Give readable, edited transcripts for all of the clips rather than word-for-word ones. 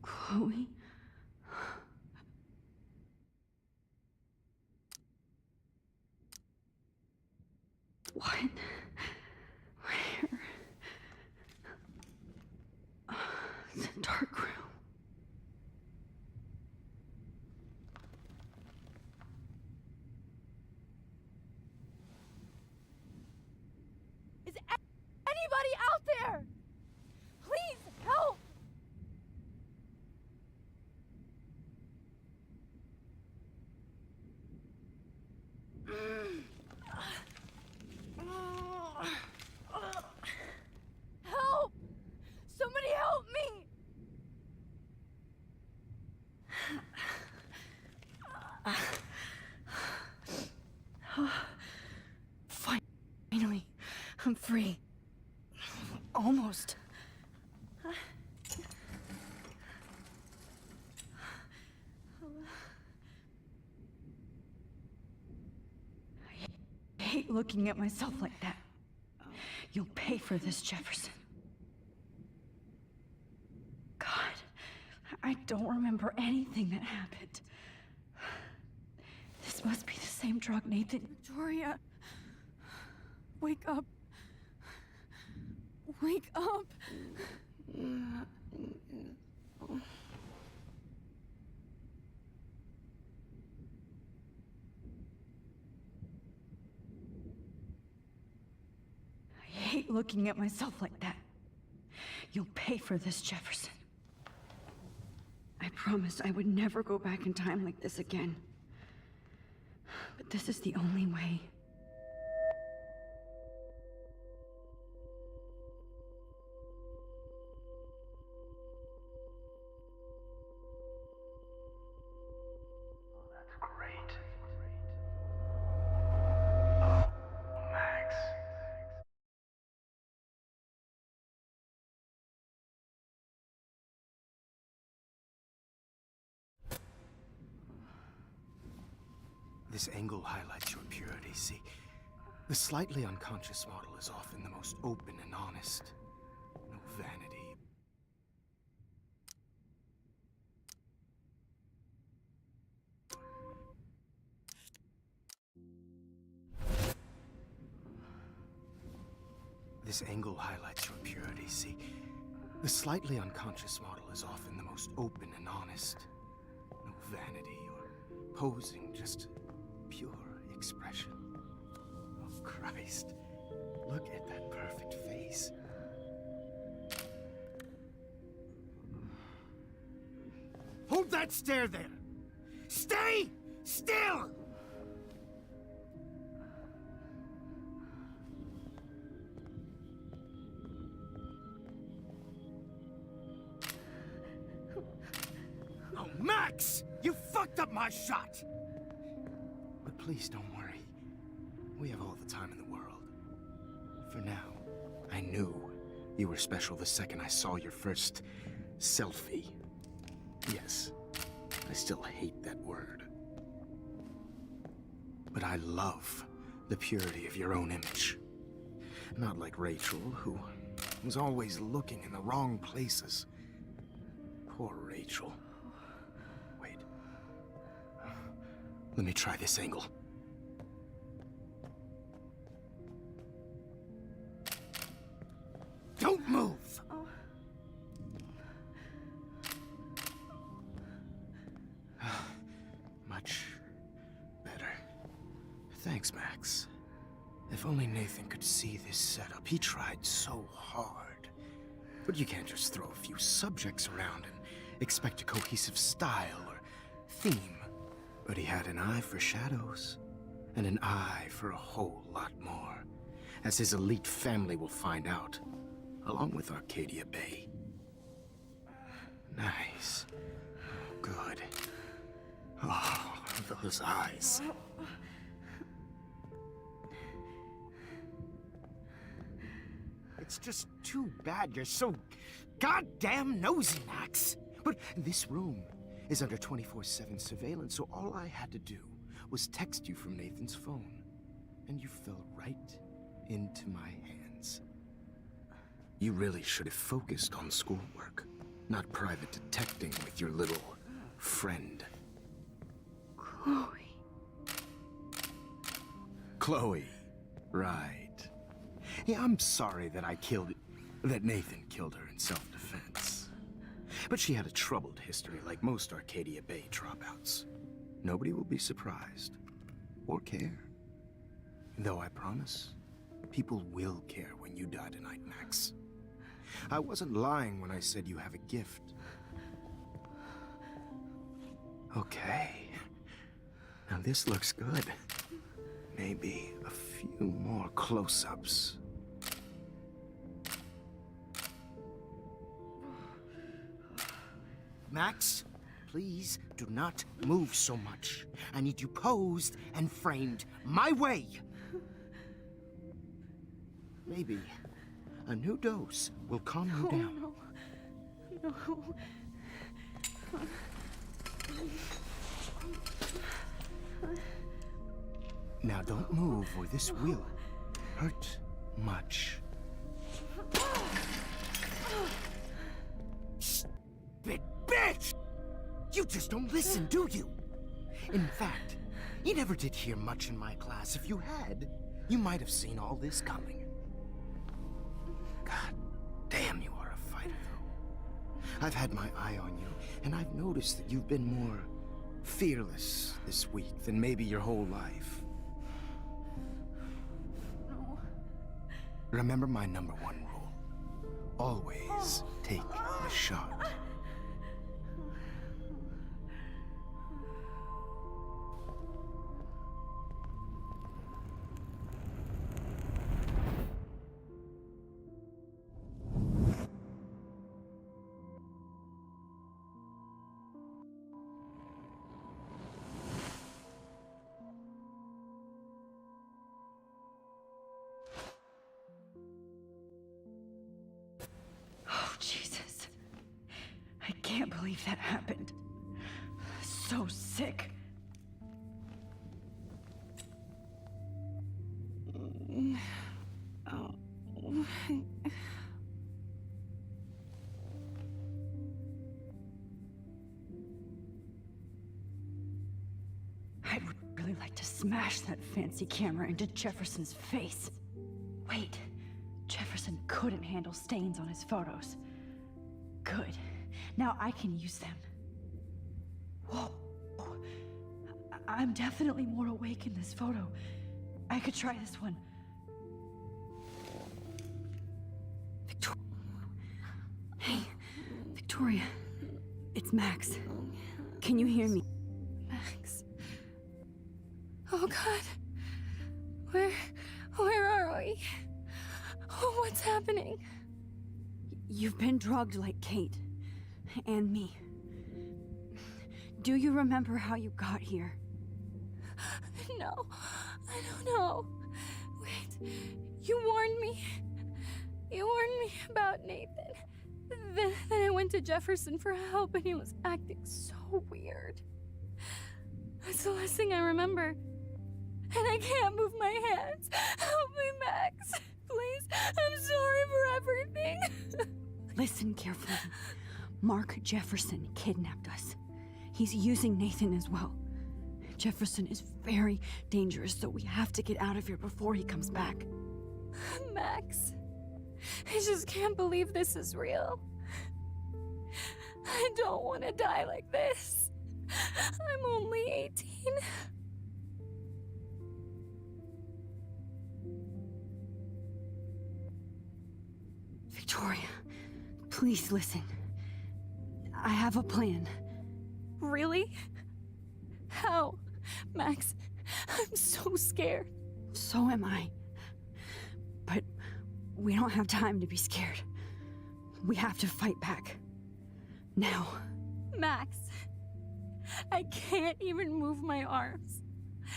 Chloe? What? Where? It's a dark room. Is anybody out there? Please help! Help! Somebody help me! Finally, I'm free. Almost. I hate looking at myself like that. You'll pay for this, Jefferson. God, I don't remember anything that happened. This must be the same drug Nathan... Victoria, wake up. Wake up. I hate looking at myself like that. You'll pay for this, Jefferson. I promised I would never go back in time like this again. But this is the only way. That's great. Oh, Max. This angle highlights your purity, see? The slightly unconscious model is often the most open and honest. No vanity. This angle highlights your purity, see? The slightly unconscious model is often the most open and honest. No vanity or posing, just pure expression. Oh, Christ. Look at that perfect face. Hold that stare there! Stay still! Oh, Max! You fucked up my shot! But please don't worry. We have all the time in the world. For now, I knew you were special the second I saw your first selfie. Yes, I still hate that word. But I love the purity of your own image. Not like Rachel, who was always looking in the wrong places. Poor Rachel. Wait. Let me try this angle. Don't move! Much better. Thanks, Max. If only Nathan could see this setup. He tried so hard. But you can't just throw a few subjects around and expect a cohesive style or theme. But he had an eye for shadows, and an eye for a whole lot more, as his elite family will find out, along with Arcadia Bay. Nice. Good. Oh, those eyes. It's just too bad you're so goddamn nosy, Max. But this room is under 24/7 surveillance, so all I had to do was text you from Nathan's phone, and you fell right into my hands. You really should have focused on schoolwork, not private detecting with your little friend. Chloe. Chloe, right. Yeah, I'm sorry that Nathan killed her in self-defense. But she had a troubled history like most Arcadia Bay dropouts. Nobody will be surprised, or care. Though I promise, people will care when you die tonight, Max. I wasn't lying when I said you have a gift. Okay. Now this looks good. Maybe a few more close-ups. Max, please do not move so much. I need you posed and framed my way. Maybe a new dose will calm you down. No. Now don't move or this will hurt much. Stupid bitch! You just don't listen, do you? In fact, you never did hear much in my class. If you had, you might have seen all this coming. God damn, you are a fighter, though. I've had my eye on you, and I've noticed that you've been more fearless this week than maybe your whole life. No. Remember my #1 rule. Always take the shot. Oh, Jesus. I can't believe that happened. So sick. I'd really like to smash that fancy camera into Jefferson's face. Wait, Jefferson couldn't handle stains on his photos. Good. Now I can use them. Whoa. I'm definitely more awake in this photo. I could try this one. Hey, Victoria. It's Max. Can you hear me? Max. Oh God. Where are we? Oh, what's happening? You've been drugged like Kate. And me. Do you remember how you got here? No, I don't know. Wait, you warned me. You warned me about Nathan. Then I went to Jefferson for help and he was acting so weird. That's the last thing I remember. And I can't move my hands. Help me, Max. Please, I'm sorry for everything. Listen carefully. Mark Jefferson kidnapped us. He's using Nathan as well. Jefferson is very dangerous, so we have to get out of here before he comes back. Max, I just can't believe this is real. I don't want to die like this. I'm only 18. Victoria, please listen. I have a plan. Really? How? Max, I'm so scared. So am I. But we don't have time to be scared. We have to fight back. Now. Max, I can't even move my arms.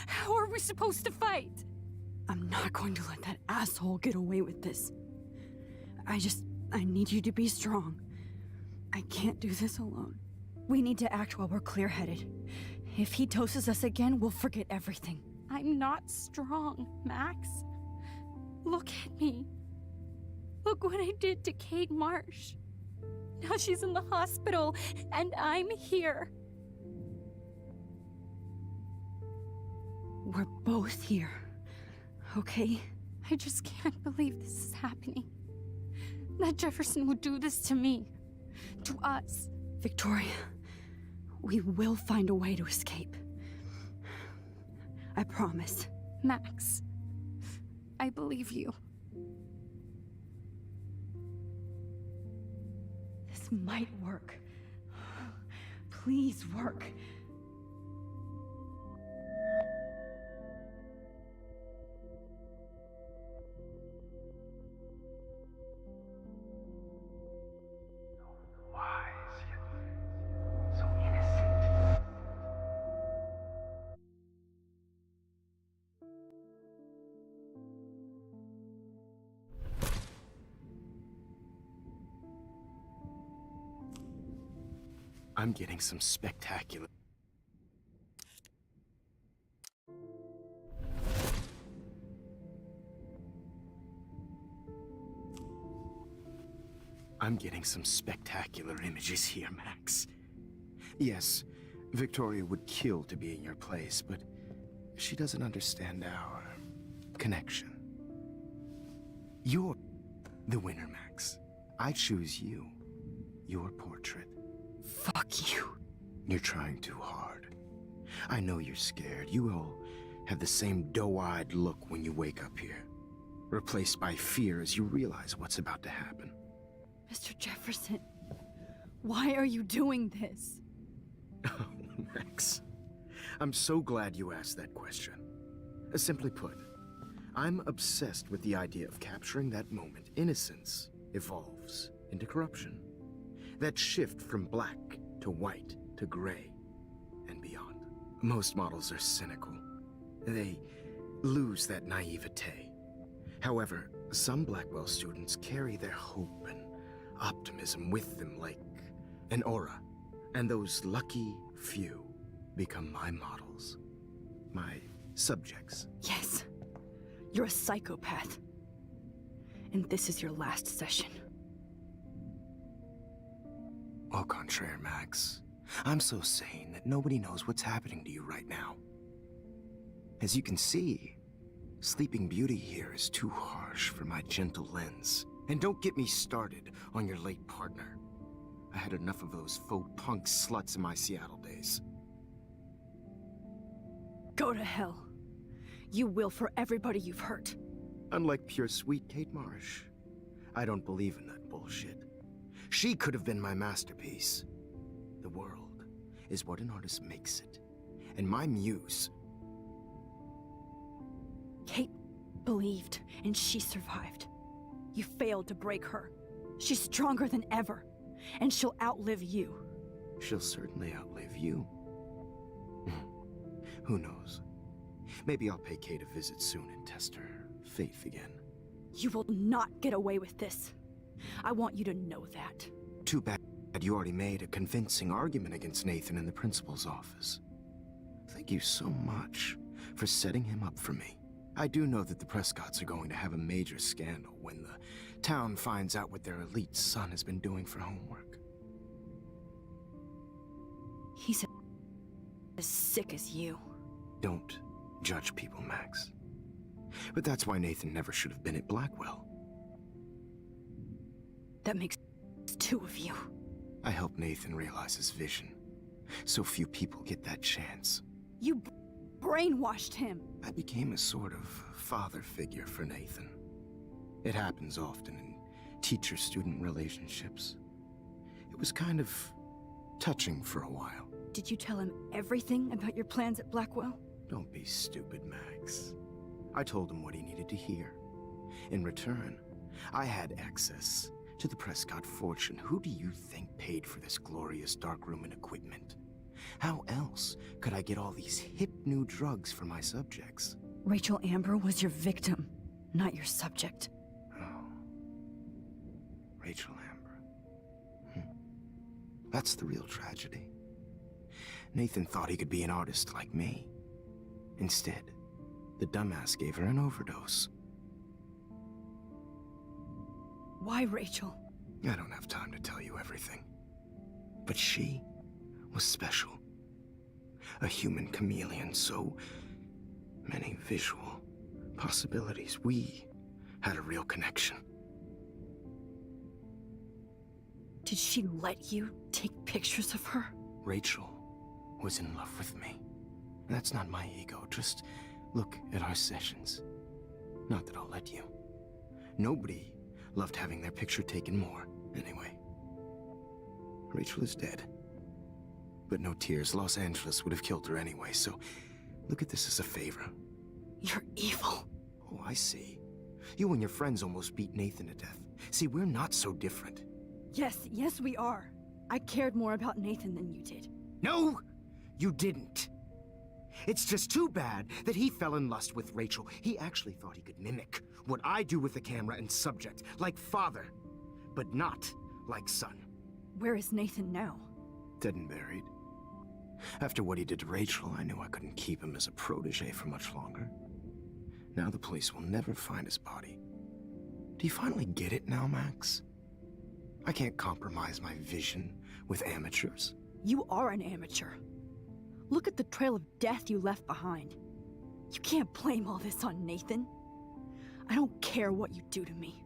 How are we supposed to fight? I'm not going to let that asshole get away with this. I need you to be strong. I can't do this alone. We need to act while we're clear-headed. If he doses us again, we'll forget everything. I'm not strong, Max. Look at me. Look what I did to Kate Marsh. Now she's in the hospital, and I'm here. We're both here, okay? I just can't believe this is happening. That Jefferson would do this to me. To us. Victoria, we will find a way to escape. I promise. Max, I believe you. This might work. Please work. I'm getting some spectacular... I'm getting some spectacular images here, Max. Yes, Victoria would kill to be in your place, but she doesn't understand our connection. You're the winner, Max. I choose you. Your portrait. Fuck you. You're trying too hard. I know you're scared. You all have the same doe-eyed look when you wake up here, replaced by fear as you realize what's about to happen. Mr. Jefferson, why are you doing this? Oh, Max. I'm so glad you asked that question. Simply put, I'm obsessed with the idea of capturing that moment innocence evolves into corruption. That shift from black to white to gray and beyond. Most models are cynical. They lose that naivete. However, some Blackwell students carry their hope and optimism with them like an aura. And those lucky few become my models. My subjects. Yes. You're a psychopath. And this is your last session. Au contraire, Max. I'm so sane that nobody knows what's happening to you right now. As you can see, Sleeping Beauty here is too harsh for my gentle lens. And don't get me started on your late partner. I had enough of those faux punk sluts in my Seattle days. Go to hell. You will for everybody you've hurt. Unlike pure sweet Kate Marsh, I don't believe in that bullshit. She could have been my masterpiece. The world is what an artist makes it. And my muse... Kate believed, and she survived. You failed to break her. She's stronger than ever, and she'll outlive you. She'll certainly outlive you. Who knows? Maybe I'll pay Kate a visit soon and test her faith again. You will not get away with this. I want you to know that. Too bad you already made a convincing argument against Nathan in the principal's office. Thank you so much for setting him up for me. I do know that the Prescotts are going to have a major scandal when the town finds out what their elite son has been doing for homework. He's as sick as you. Don't judge people, Max. But that's why Nathan never should have been at Blackwell. That makes two of you. I helped Nathan realize his vision. So few people get that chance. You brainwashed him. I became a sort of father figure for Nathan. It happens often in teacher-student relationships. It was kind of touching for a while. Did you tell him everything about your plans at Blackwell? Don't be stupid, Max. I told him what he needed to hear. In return, I had access to the Prescott fortune. Who do you think paid for this glorious darkroom and equipment? How else could I get all these hip new drugs for my subjects? Rachel Amber was your victim, not your subject. Oh. Rachel Amber. That's the real tragedy. Nathan thought he could be an artist like me. Instead, the dumbass gave her an overdose. Why Rachel? I don't have time to tell you everything. But she was special. A human chameleon, so many visual possibilities. We had a real connection. Did she let you take pictures of her? Rachel was in love with me. That's not my ego. Just look at our sessions. Not that I'll let you. Nobody loved having their picture taken more, anyway. Rachel is dead. But no tears. Los Angeles would have killed her anyway, so look at this as a favor. You're evil. Oh, I see. You and your friends almost beat Nathan to death. See, we're not so different. Yes, we are. I cared more about Nathan than you did. No, you didn't. It's just too bad that he fell in lust with Rachel. He actually thought he could mimic what I do with the camera and subject, like father, but not like son. Where is Nathan now? Dead and buried. After what he did to Rachel, I knew I couldn't keep him as a protege for much longer. Now the police will never find his body. Do you finally get it now, Max? I can't compromise my vision with amateurs. You are an amateur. Look at the trail of death you left behind. You can't blame all this on Nathan. I don't care what you do to me.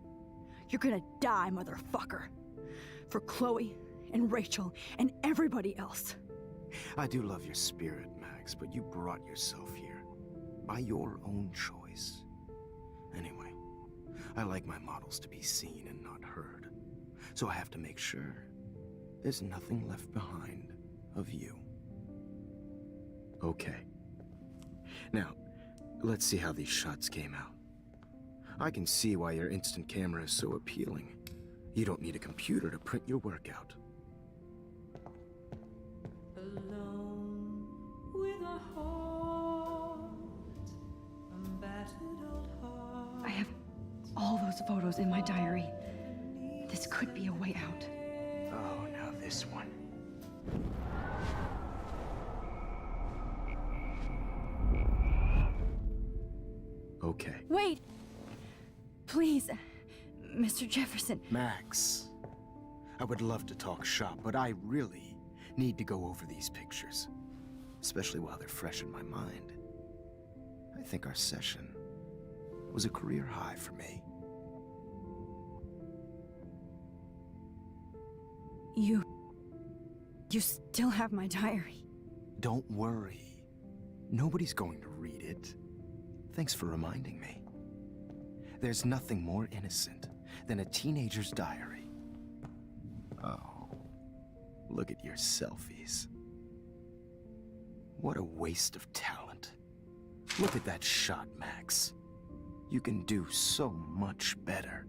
You're gonna die, motherfucker. For Chloe and Rachel and everybody else. I do love your spirit, Max, but you brought yourself here by your own choice. Anyway, I like my models to be seen and not heard, so I have to make sure there's nothing left behind of you. Okay. Now, let's see how these shots came out. I can see why your instant camera is so appealing. You don't need a computer to print your work out. Alone with a heart, a battered old heart. I have all those photos in my diary. This could be a way out. Oh, now this one. Okay. Wait! Please, Mr. Jefferson. Max, I would love to talk shop, but I really need to go over these pictures, especially while they're fresh in my mind. I think our session was a career high for me. You still have my diary. Don't worry. Nobody's going to read it. Thanks for reminding me. There's nothing more innocent than a teenager's diary. Oh, look at your selfies. What a waste of talent. Look at that shot, Max. You can do so much better.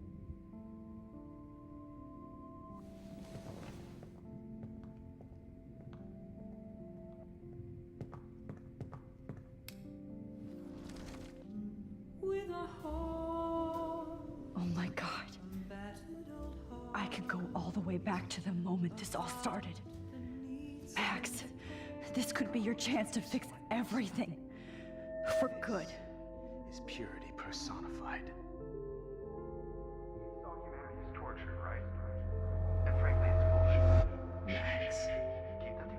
With a heart, Oh my God. battered old heart. I could go all the way back to the moment this all started. Max, this could be your chance to fix everything. For good. Is purity personified. All humanity is torture, right? And frankly, it's bullshit. Max. Keep that to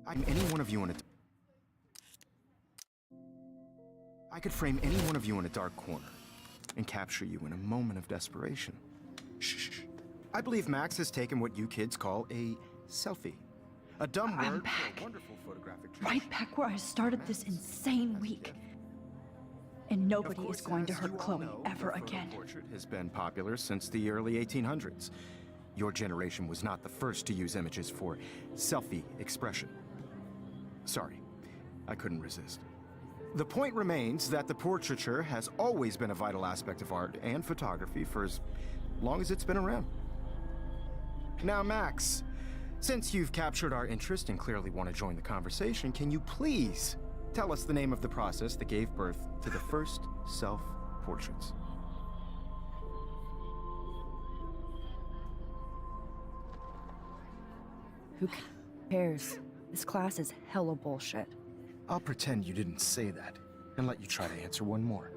I'm any one of you in a... I could frame any one of you in a dark corner and capture you in a moment of desperation. Shh. I believe Max has taken what you kids call a selfie. A dumb I'm word back. for a wonderful photographic Right back where I started this insane week. And nobody Of course, is going to as hurt you all Chloe know, ever the photo again. portrait has been popular since the early 1800s. Your generation was not the first to use images for selfie expression. Sorry, I couldn't resist. The point remains that the portraiture has always been a vital aspect of art and photography for as long as it's been around. Now, Max, Since you've captured our interest and clearly want to join the conversation, can you please tell us the name of the process that gave birth to the first self-portraits? Who cares? This class is hella bullshit. I'll pretend you didn't say that and let you try to answer one more.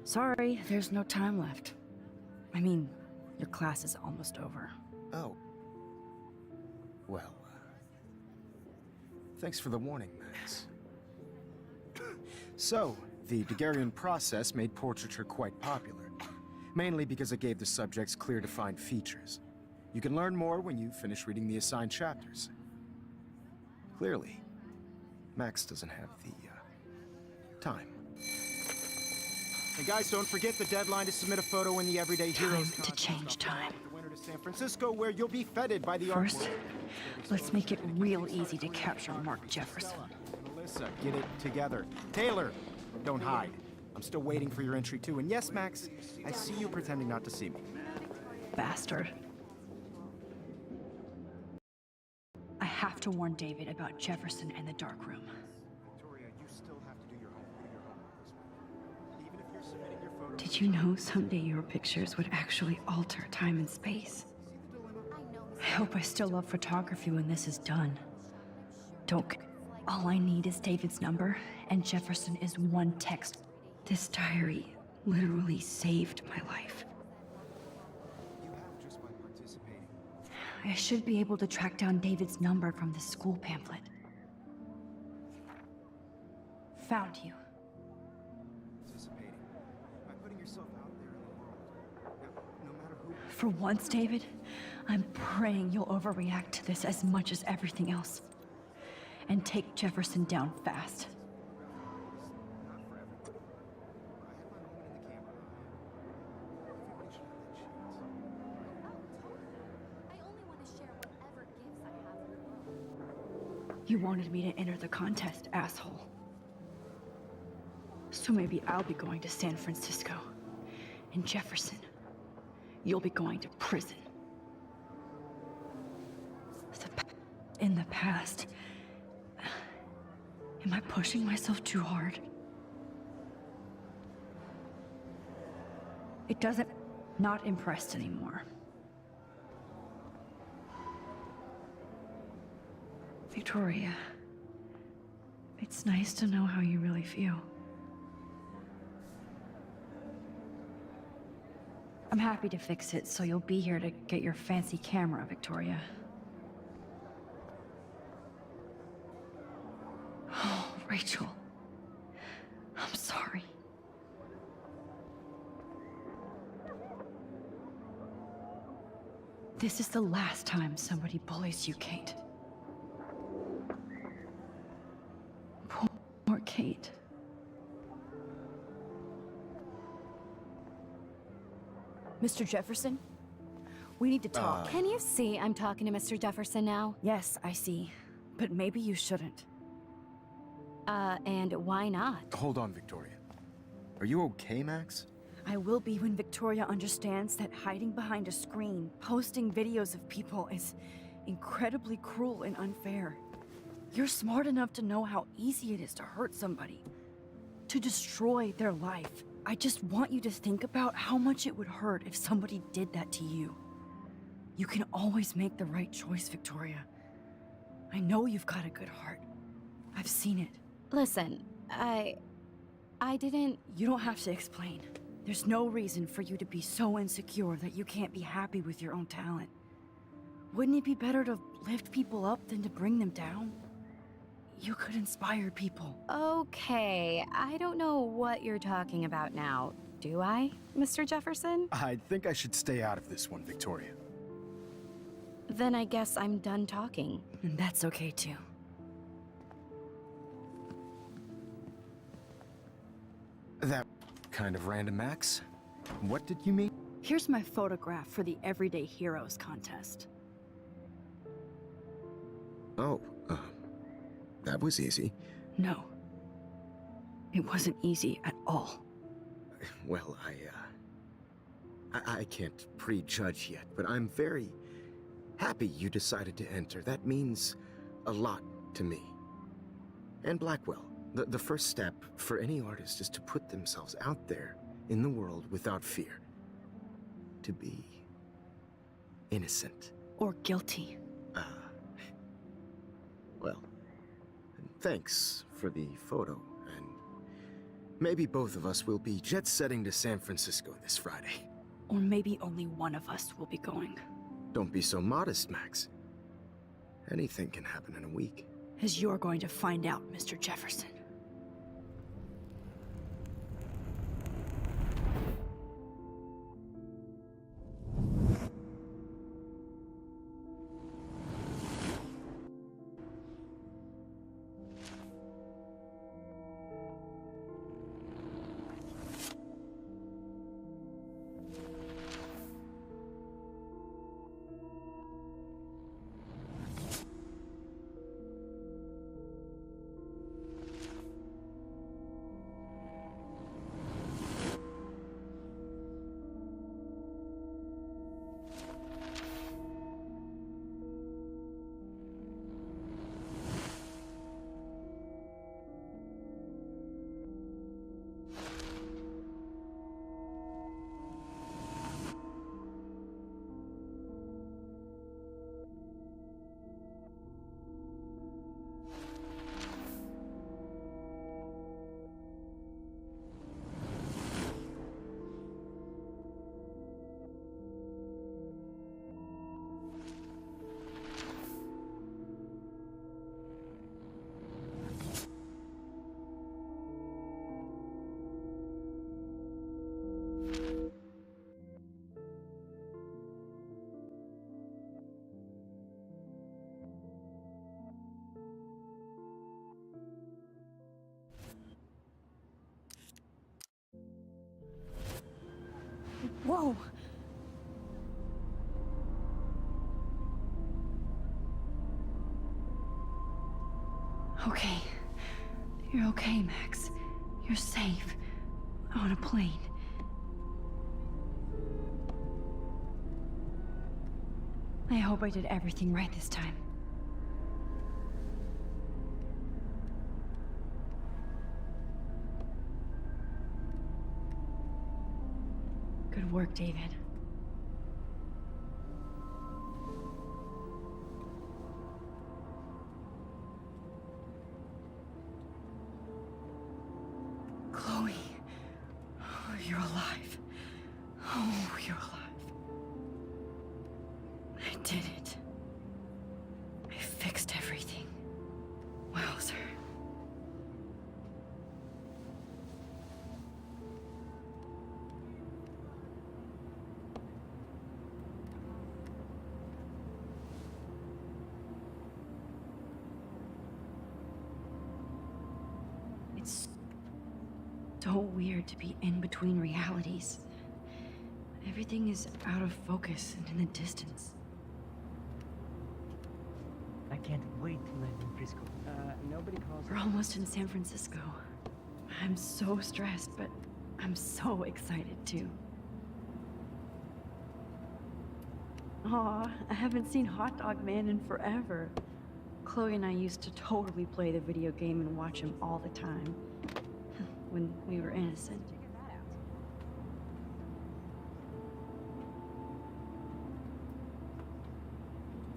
Sorry, there's no time left. I mean, your class is almost over. Oh. Well, thanks for the warning, Max. So, the Daguerrean process made portraiture quite popular, mainly because it gave the subjects clear defined features. You can learn more when you finish reading the assigned chapters. Clearly, Max doesn't have the, time. And guys, don't forget the deadline to submit a photo in the Everyday Heroes Time to change time. the winter to San Francisco, where you'll be feted by the First, artwork. let's make it real easy to capture Mark Jefferson. Melissa, get it together. Taylor, don't hide. I'm still waiting for your entry too. And yes, Max, I see you pretending not to see me. Bastard. I have to warn David about Jefferson and the dark room. Victoria, you still have to do your homework this week. Even if you're submitting your photo. Did you know someday your pictures would actually alter time and space? I hope I still love photography when this is done. Don't. All I need is David's number, and Jefferson is one text. This diary literally saved my life. You have just by participating. I should be able to track down David's number from the school pamphlet. Found you. Participating. By putting yourself out there in the world. Now, no matter who. For once, David, I'm praying you'll overreact to this as much as everything else. And take Jefferson down fast. Not for everyone. I had my moment in the camera. Everybody should have that chance. I only want to share whatever gifts I have in the world. You wanted me to enter the contest, asshole. So maybe I'll be going to San Francisco. And Jefferson, you'll be going to prison. In the past, am I pushing myself too hard? It doesn't... Not impressed anymore. Victoria, it's nice to know how you really feel. I'm happy to fix it, so you'll be here to get your fancy camera, Victoria. Oh, Rachel. I'm sorry. This is the last time somebody bullies you, Kate. Poor Kate. Mr. Jefferson? We need to talk. Can you see I'm talking to Mr. Jefferson now? Yes, I see. But maybe you shouldn't. And why not? Hold on, Victoria. Are you okay, Max? I will be when Victoria understands that hiding behind a screen, posting videos of people is incredibly cruel and unfair. You're smart enough to know how easy it is to hurt somebody, to destroy their life. I just want you to think about how much it would hurt if somebody did that to you. You can always make the right choice, Victoria. I know you've got a good heart. I've seen it. Listen, I didn't... You don't have to explain. There's no reason for you to be so insecure that you can't be happy with your own talent. Wouldn't it be better to lift people up than to bring them down? You could inspire people. Okay, I don't know what you're talking about now. Do I, Mr. Jefferson? I think I should stay out of this one, Victoria. Then I guess I'm done talking. And that's okay too. That kind of random, Max. What did you mean? Here's my photograph for the Everyday Heroes contest. Oh, that was easy. No. It wasn't easy at all. Well, I can't prejudge yet, but I'm very happy you decided to enter. That means a lot to me. And Blackwell, the first step for any artist is to put themselves out there in the world without fear. To be innocent. Or guilty. Well, thanks for the photo, and maybe both of us will be jet-setting to San Francisco this Friday. Or maybe only one of us will be going. Don't be so modest, Max. Anything can happen in a week. As you're going to find out, Mr. Jefferson. Whoa! Okay. You're okay, Max. You're safe. On a plane. I hope I did everything right this time. Good work, David. Chloe. Oh, you're alive. Oh, you're alive. I did it. I fixed everything. Wowzer. It's so weird to be in between realities. Everything is out of focus and in the distance. I can't wait to land in Frisco. Nobody calls We're almost in San Francisco. I'm so stressed, but I'm so excited too. Aw, I haven't seen Hot Dog Man in forever. Chloe and I used to totally play the video game and watch him all the time. When we were innocent.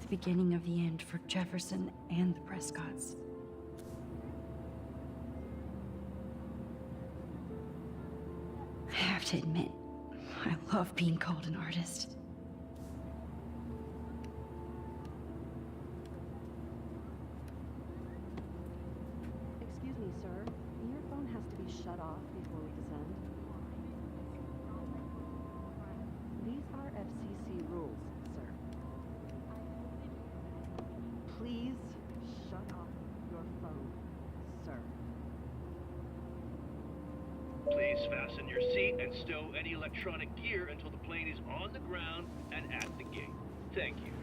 The beginning of the end for Jefferson and the Prescotts. I have to admit, I love being called an artist. Excuse me, sir. Your phone has to be shut off before we descend. These are FCC rules, sir. Please shut off your phone, sir. Please fasten your seat and stow any electronic gear until the plane is on the ground and at the gate. Thank you.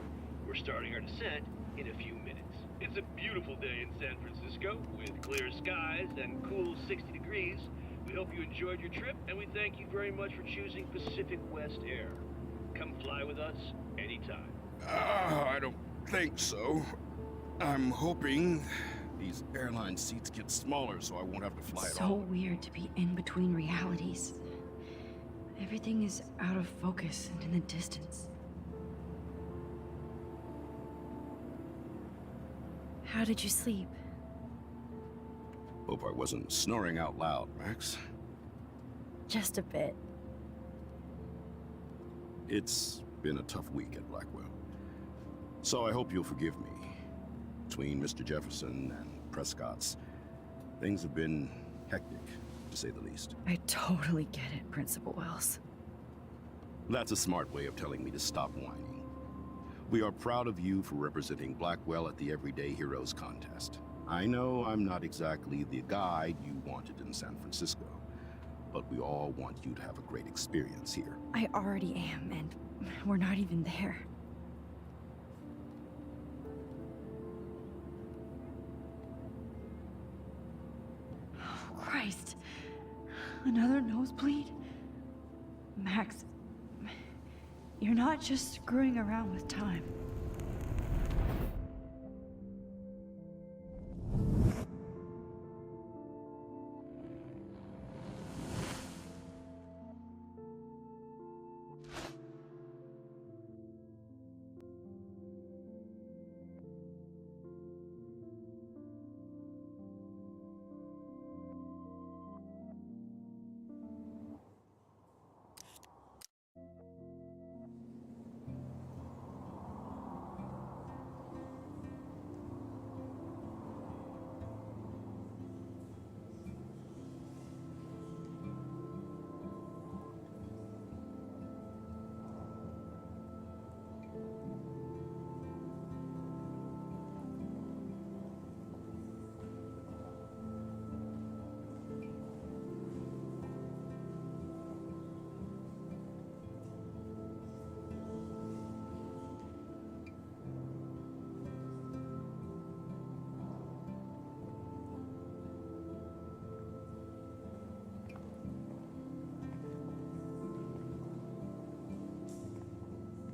We're starting our descent in a few minutes. It's a beautiful day in San Francisco with clear skies and cool 60 degrees. We hope you enjoyed your trip, and we thank you very much for choosing Pacific West Air. Come fly with us anytime. I don't think so. I'm hoping these airline seats get smaller so I won't have to fly at So all. weird to be in between realities. Everything is out of focus and in the distance. How did you sleep? Hope I wasn't snoring out loud, Max. Just a bit. It's been a tough week at Blackwell. So I hope you'll forgive me. Between Mr. Jefferson and Prescott's, things have been hectic, to say the least. I totally get it, Principal Wells. That's a smart way of telling me to stop whining. We are proud of you for representing Blackwell at the Everyday Heroes contest. I know I'm not exactly the guide you wanted in San Francisco, but we all want you to have a great experience here. I already am, and we're not even there. Oh, Christ. Another nosebleed? Max, you're not just screwing around with time.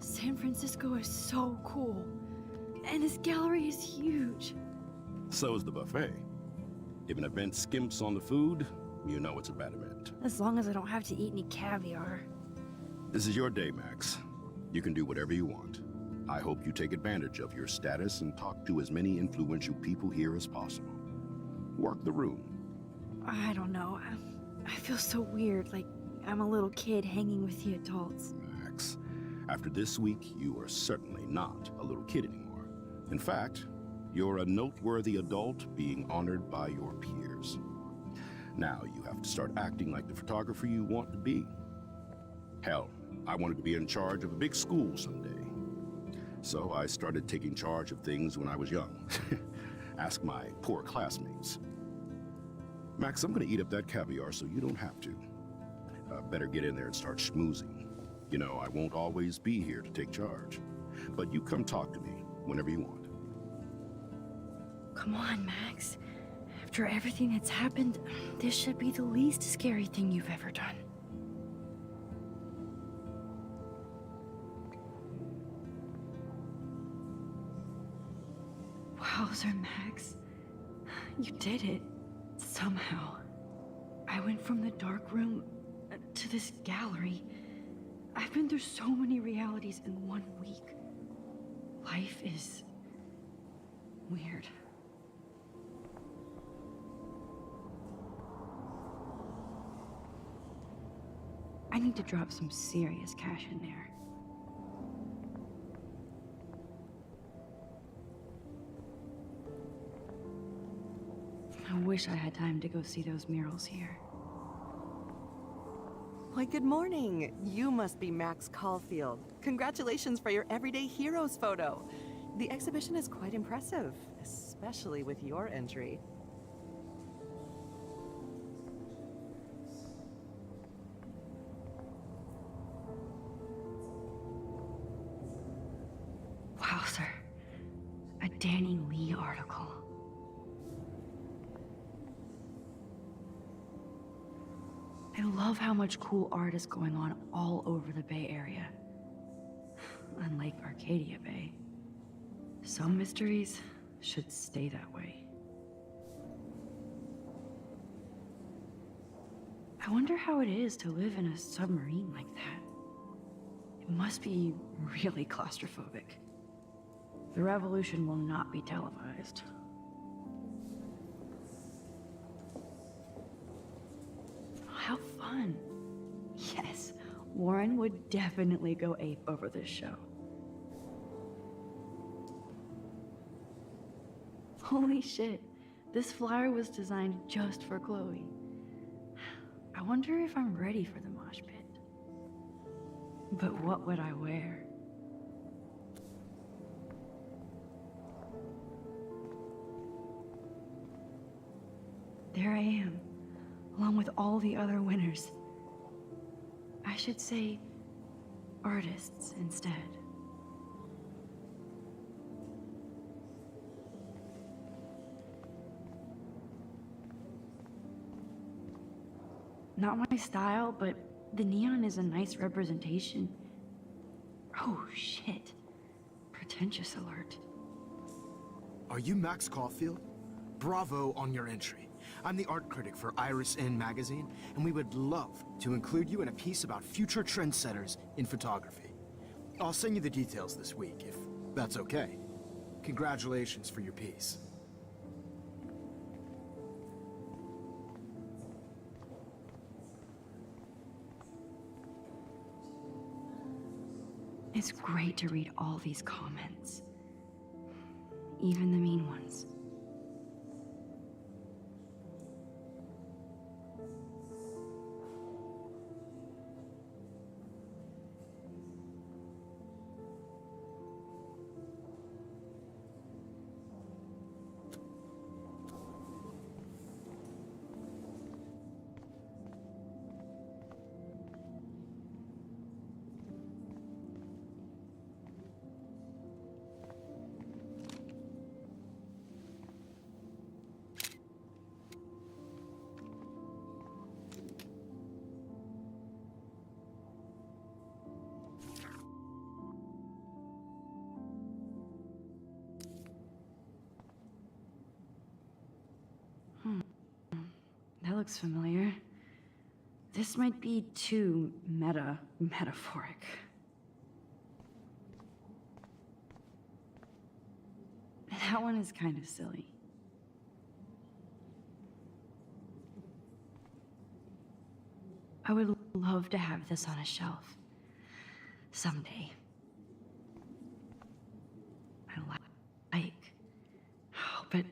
San Francisco is so cool. And this gallery is huge. So is the buffet. If an event skimps on the food, you know it's a bad event. As long as I don't have to eat any caviar. This is your day, Max. You can do whatever you want. I hope you take advantage of your status and talk to as many influential people here as possible. Work the room. I don't know. I feel so weird, like I'm a little kid hanging with the adults. Max, after this week, you are certainly not a little kid anymore. In fact, you're a noteworthy adult being honored by your peers. Now you have to start acting like the photographer you want to be. Hell, I wanted to be in charge of a big school someday. So I started taking charge of things when I was young. Ask my poor classmates. Max, I'm gonna eat up that caviar so you don't have to. Better get in there and start schmoozing. You know, I won't always be here to take charge. But you come talk to me whenever you want. Come on, Max. After everything that's happened, this should be the least scary thing you've ever done. Wowzer, Max. You did it. Somehow. I went from the dark room to this gallery. I've been through so many realities in 1 week. Life is weird. I need to drop some serious cash in there. I wish I had time to go see those murals here. Why, good morning. You must be Max Caulfield. Congratulations for your Everyday Heroes photo. The exhibition is quite impressive, especially with your entry. Wowzer. A Danny Lee article. I love how much cool art is going on all over the Bay Area. Unlike Arcadia Bay, some mysteries should stay that way. I wonder how it is to live in a submarine like that. It must be really claustrophobic. The revolution will not be televised. How fun. Yes, Warren would definitely go ape over this show. Holy shit, this flyer was designed just for Chloe. I wonder if I'm ready for the mosh pit. But what would I wear? There I am, along with all the other winners. I should say artists instead. Not my style, but the neon is a nice representation. Oh shit. Pretentious alert. Are you Max Caulfield? Bravo on your entry. I'm the art critic for Iris N magazine, and we would love to include you in a piece about future trendsetters in photography. I'll send you the details this week, if that's okay. Congratulations for your piece. It's great to read all these comments. Even the mean ones. That looks familiar. This might be too metaphoric. That one is kind of silly. I would love to have this on a shelf. Someday. But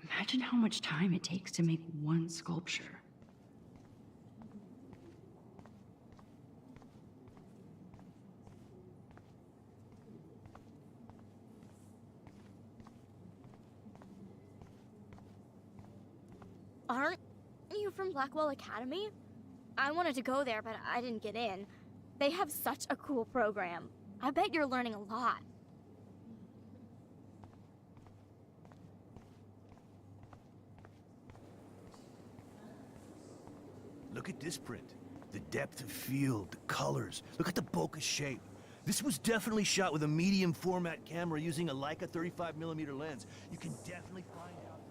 imagine how much time it takes to make one sculpture. Aren't you from Blackwell Academy? I wanted to go there, but I didn't get in. They have such a cool program. I bet you're learning a lot. Look at this print. The depth of field, the colors. Look at the bokeh shape. This was definitely shot with a medium format camera using a Leica 35mm lens. You can definitely find out.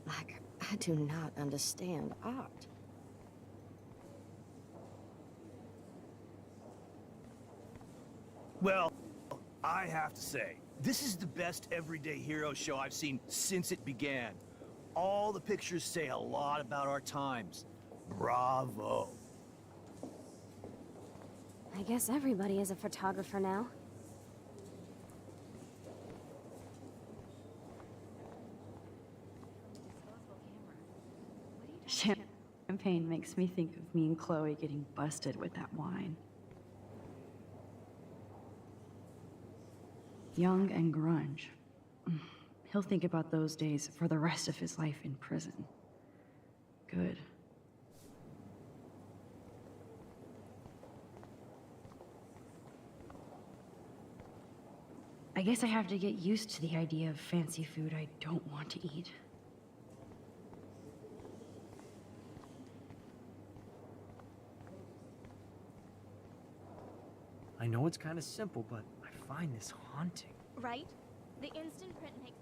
Like, I do not understand art. Well, I have to say, this is the best everyday hero show I've seen since it began. All the pictures say a lot about our times. Bravo. I guess everybody is a photographer now. Champagne makes me think of me and Chloe getting busted with that wine. Young and grunge. He'll think about those days for the rest of his life in prison. Good. I guess I have to get used to the idea of fancy food I don't want to eat. I know it's kind of simple, but I find this haunting. Right? The instant print makes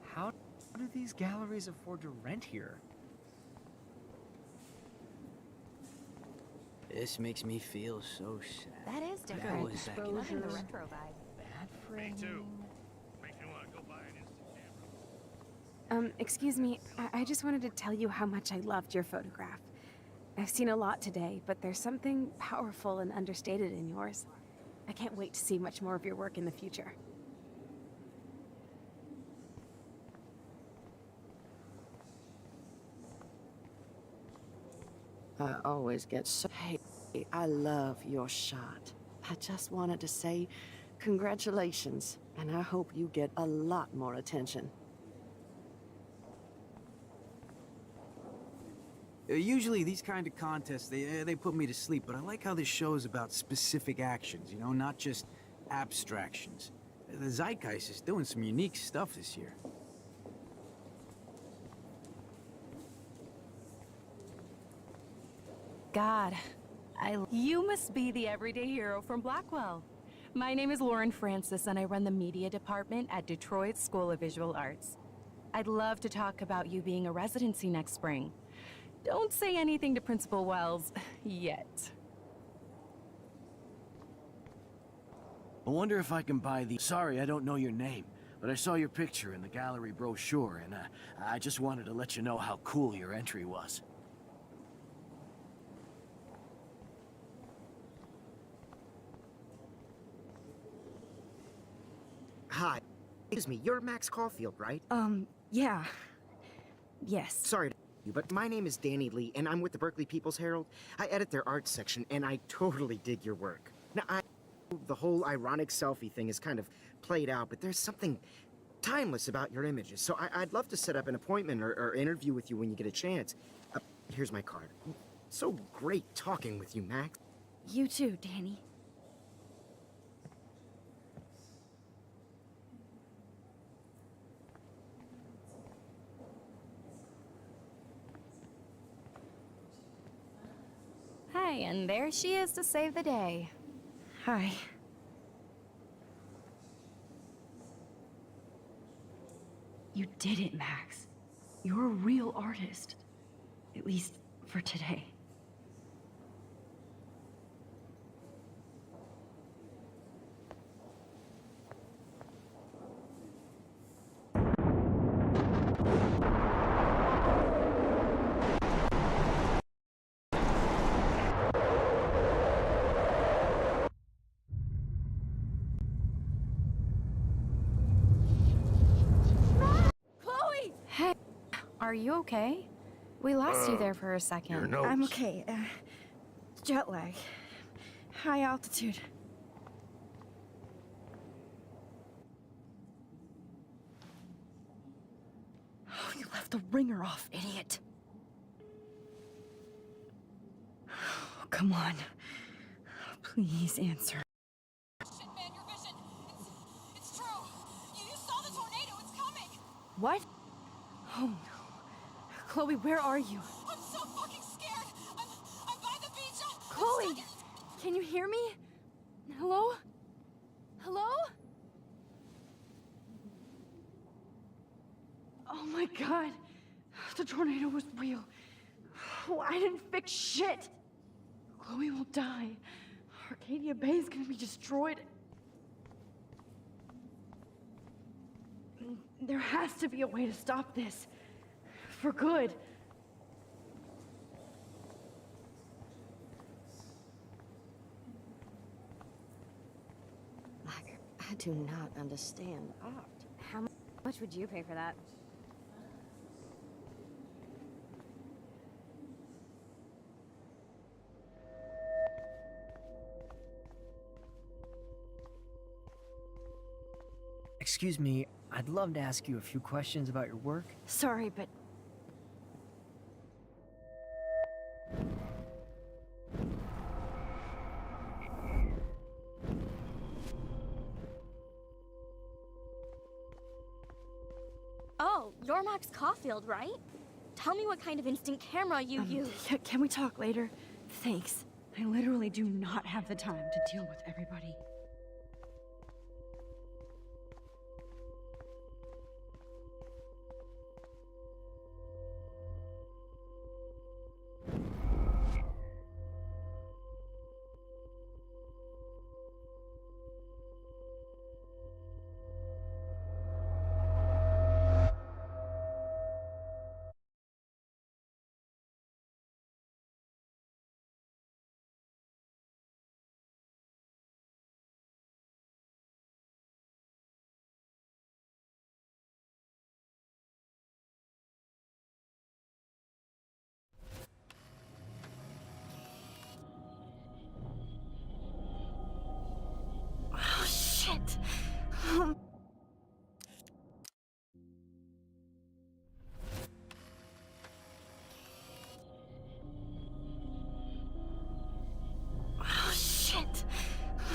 How do these galleries afford to rent here? This makes me feel so sad. That is That different. was back in Loving the the retro vibe. Bad Me framing. too. Makes me want to go buy an instant camera. Excuse me, I just wanted to tell you how much I loved your photograph. I've seen a lot today, but there's something powerful and understated in yours. I can't wait to see much more of your work in the future. I always get so... Hey, I love your shot. I just wanted to say congratulations, and I hope you get a lot more attention. Usually these kind of contests, they put me to sleep, but I like how this show is about specific actions, you know, not just abstractions. The Zeitgeist is doing some unique stuff this year. God, you must be the everyday hero from Blackwell. My name is Lauren Francis, and I run the media department at Detroit School of Visual Arts. I'd love to talk about you being a residency next spring. Don't say anything to Principal Wells yet. I wonder if I can buy the... Sorry, I don't know your name, but I saw your picture in the gallery brochure, and I just wanted to let you know how cool your entry was. Hi. Excuse me, you're Max Caulfield, right? Yeah. Yes. Sorry to you, but my name is Danny Lee, and I'm with the Berkeley People's Herald. I edit their art section, and I totally dig your work. Now, the whole ironic selfie thing is kind of played out, but there's something timeless about your images, so I'd love to set up an appointment or interview with you when you get a chance. Here's my card. So great talking with you, Max. You too, Danny. Hi, and there she is to save the day. Hi. You did it, Max. You're a real artist. At least for today. Hey, are you okay? We lost you there for a second. I'm okay. Jet lag. High altitude. Oh, you left the ringer off, idiot. Oh, come on. Please answer. Shit, man, your vision. It's true. You saw the tornado. It's coming. What? Oh no. Chloe, where are you? I'm so fucking scared. I'm by the beach. Chloe! Can you hear me? Hello? Hello? Oh my god. The tornado was real. Oh, I didn't fix shit. Chloe will die. Arcadia Bay is gonna be destroyed. There has to be a way to stop this. For good. I do not understand art. How much would you pay for that? Excuse me, I'd love to ask you a few questions about your work. Sorry, but... Oh, you're Max Caulfield, right? Tell me what kind of instant camera you use. Can we talk later? Thanks. I literally do not have the time to deal with everybody. Oh, shit. Oh, shit.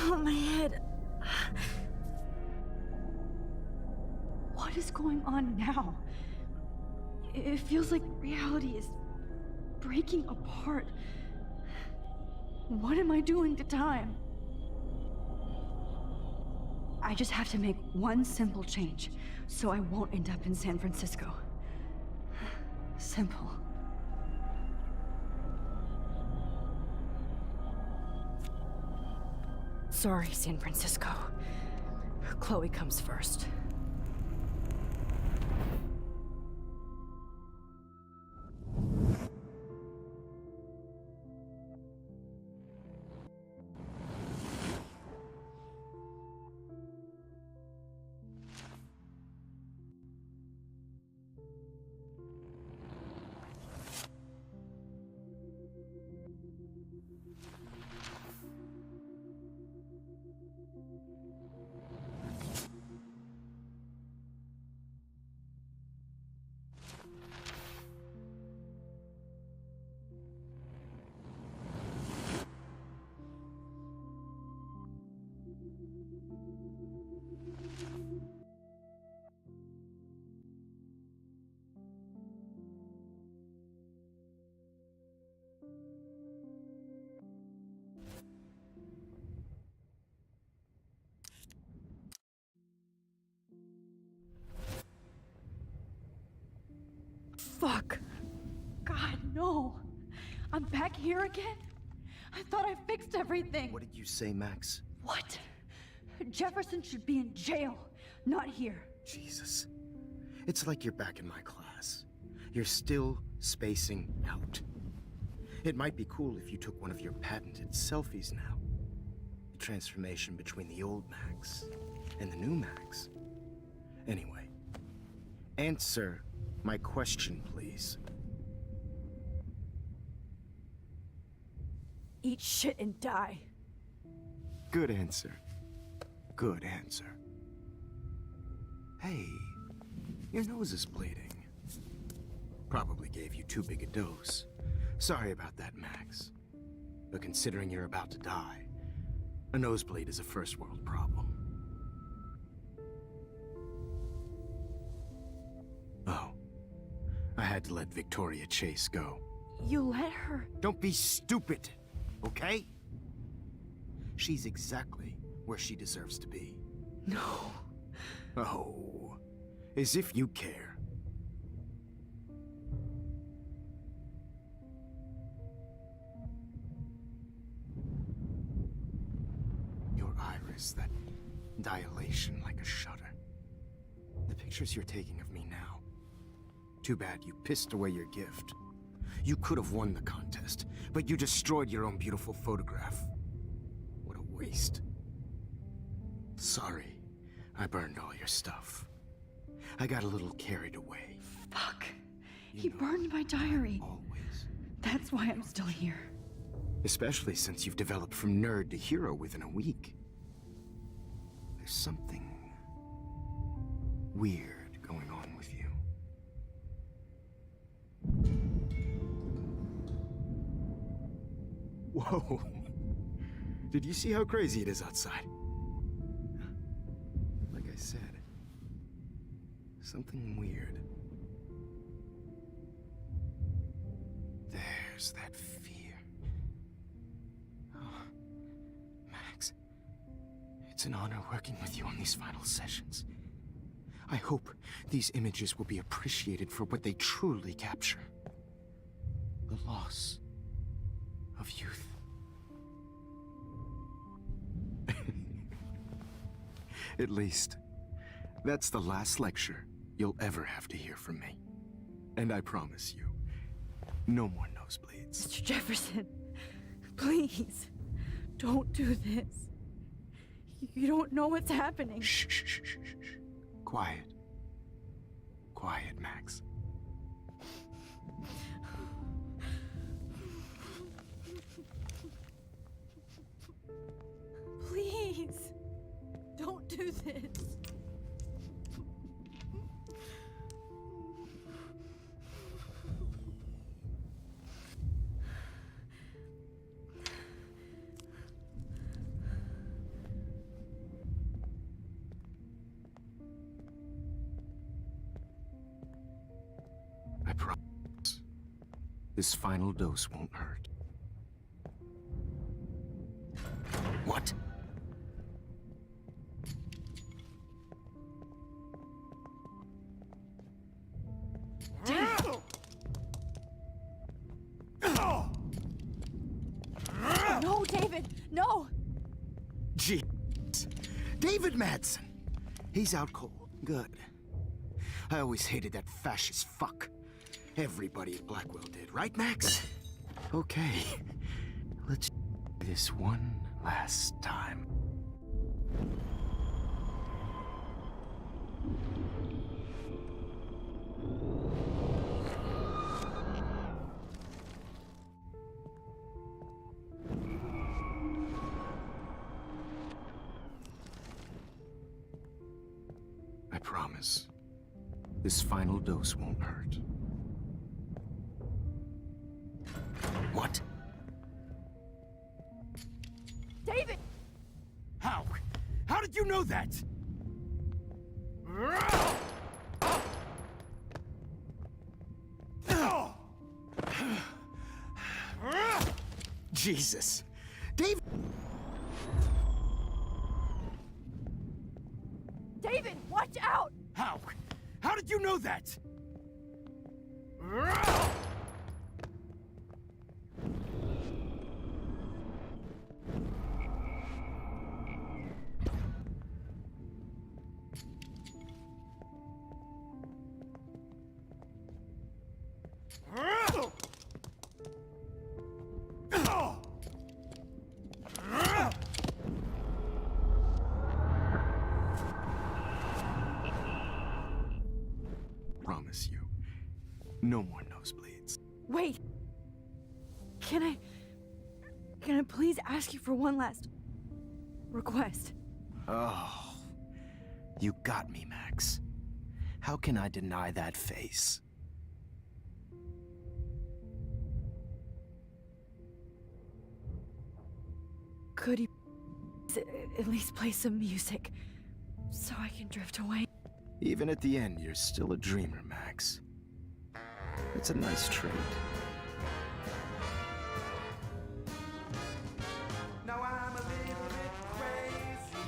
Oh, my head. What is going on now? It feels like reality is breaking apart. What am I doing to time? I just have to make one simple change, so I won't end up in San Francisco. Simple. Sorry, San Francisco. Chloe comes first. Fuck. God, no. I'm back here again? I thought I fixed everything. What did you say, Max? What? Jefferson should be in jail, not here. Jesus. It's like you're back in my class. You're still spacing out. It might be cool if you took one of your patented selfies now. The transformation between the old Max and the new Max. Anyway, answer my question, please. Eat shit and die. Good answer. Good answer. Hey, your nose is bleeding. Probably gave you too big a dose. Sorry about that, Max. But considering you're about to die, a nosebleed is a first world problem. Oh. I had to let Victoria Chase go. You let her? Don't be stupid, okay? She's exactly where she deserves to be. No. Oh, as if you care. Your iris, that dilation like a shutter. The pictures you're taking of me now. Too bad you pissed away your gift. You could have won the contest, but you destroyed your own beautiful photograph. What a waste. Sorry, I burned all your stuff. I got a little carried away. Fuck. He burned my diary. Always. That's why I'm still here. Especially since you've developed from nerd to hero within a week. There's something weird going on with you. Whoa. Did you see how crazy it is outside? Like I said, something weird. There's that fear. It's an honor working with you on these final sessions. I hope these images will be appreciated for what they truly capture. The loss of youth. At least, that's the last lecture you'll ever have to hear from me. And I promise you, no more nosebleeds. Mr. Jefferson, please, don't do this. You don't know what's happening. Shh, shh, shh, shh, shh. Quiet. Quiet, Max. Please, don't do this. I promise. This final dose won't hurt. What? No, David, no! Jeez. David Madsen. He's out cold. Good. I always hated that fascist fuck. Everybody at Blackwell did, right, Max? Okay. Let's do this one last time. I promise. This final dose won't hurt. What? David! How? How did you know that? Jesus. David! David, watch out! How? How did you know that? Promise you, no more nosebleeds. Wait! Can I please ask you for one last request? Oh, you got me, Max. How can I deny that face? Could you at least play some music so I can drift away? Even at the end, you're still a dreamer, Max. It's a nice trait. Now I'm a little bit crazy,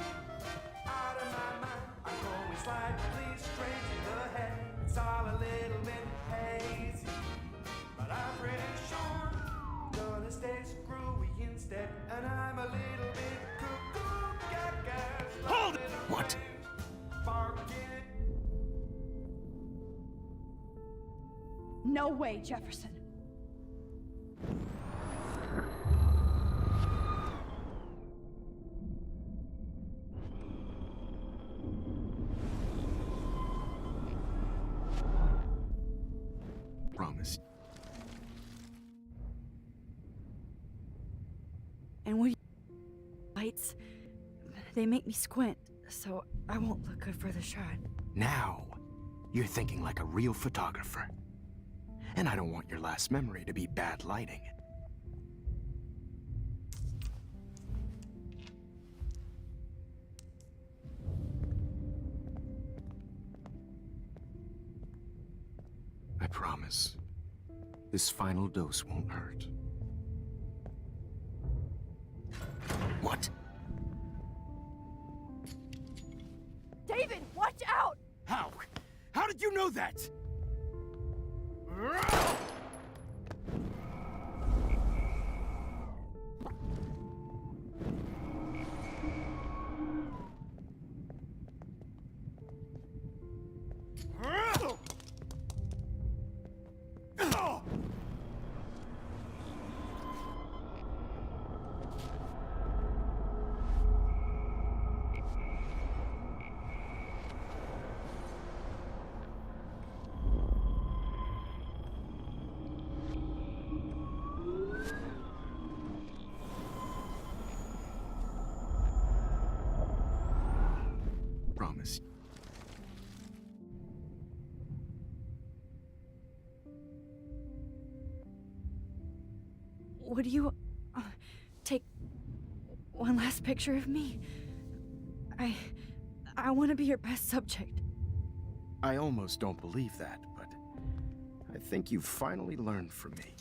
out of my mind. I'm going slightly straight to the head. It's all a little bit hazy, but I'm pretty sure I'm gonna stay screwy instead. And I'm a little bit cuckoo, gaga. Hold it! What? Barking. No way, Jefferson. Promise. And when lights, they make me squint, so I won't look good for the shot. Now, you're thinking like a real photographer. And I don't want your last memory to be bad lighting. I promise, this final dose won't hurt. What? watch out! How? How did you know that? Promise. Would you take one last picture of me? I want to be your best subject. I almost don't believe that, but I think you've finally learned from me.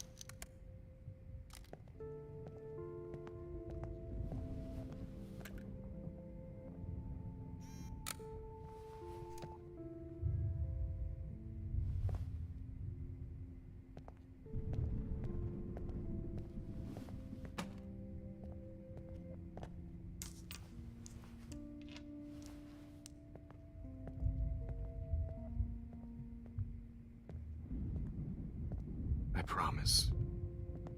I promise.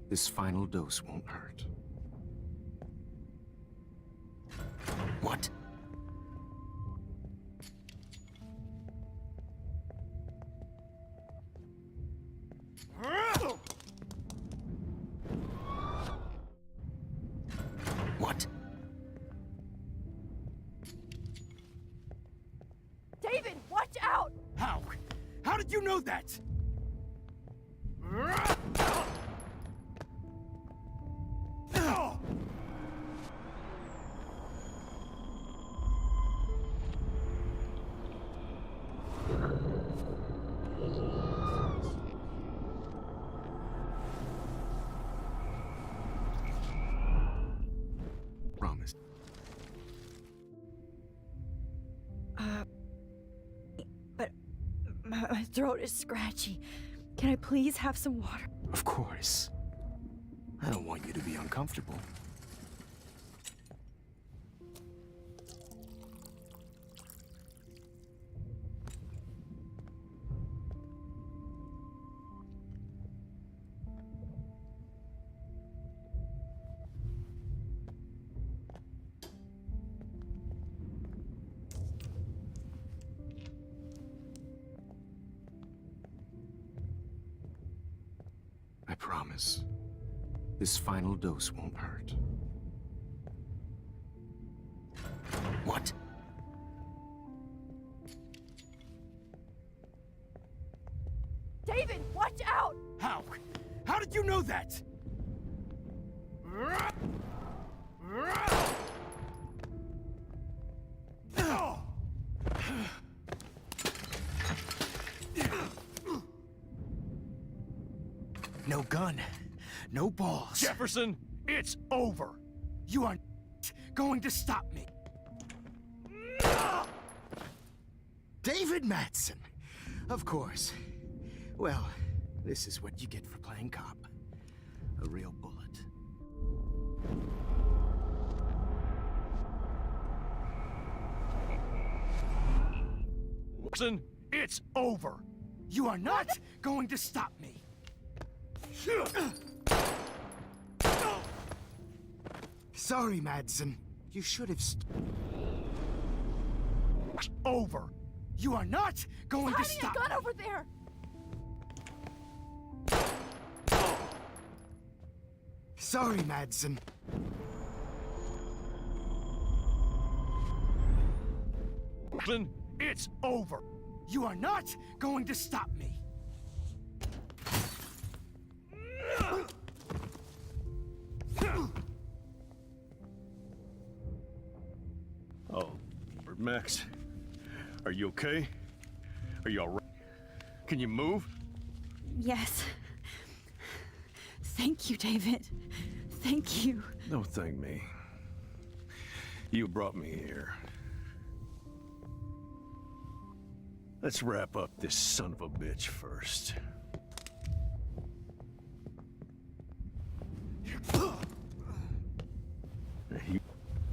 This final dose won't hurt. What? What? David, watch out! How? How did you know that? Promise. But my throat is scratchy. Can I please have some water? Of course. I don't want you to be uncomfortable. I promise. This final dose won't hurt. What? David, watch out! How? How did you know that? No gun, no balls. Jefferson, it's over. You are going to stop me. David Madsen. Of course. Well, this is what you get for playing cop. A real bullet. Jefferson, it's over. You are not going to stop me. Sorry, Madsen. You should have over. You are not going to He's stop. hiding a gun over there! Sorry, Madsen. Jefferson, it's over. You are not going to stop me. Oh, Max, are you okay? Are you all right? Can you move? Yes. Thank you, David. Thank you. Don't thank me. You brought me here. Let's wrap up this son of a bitch first. He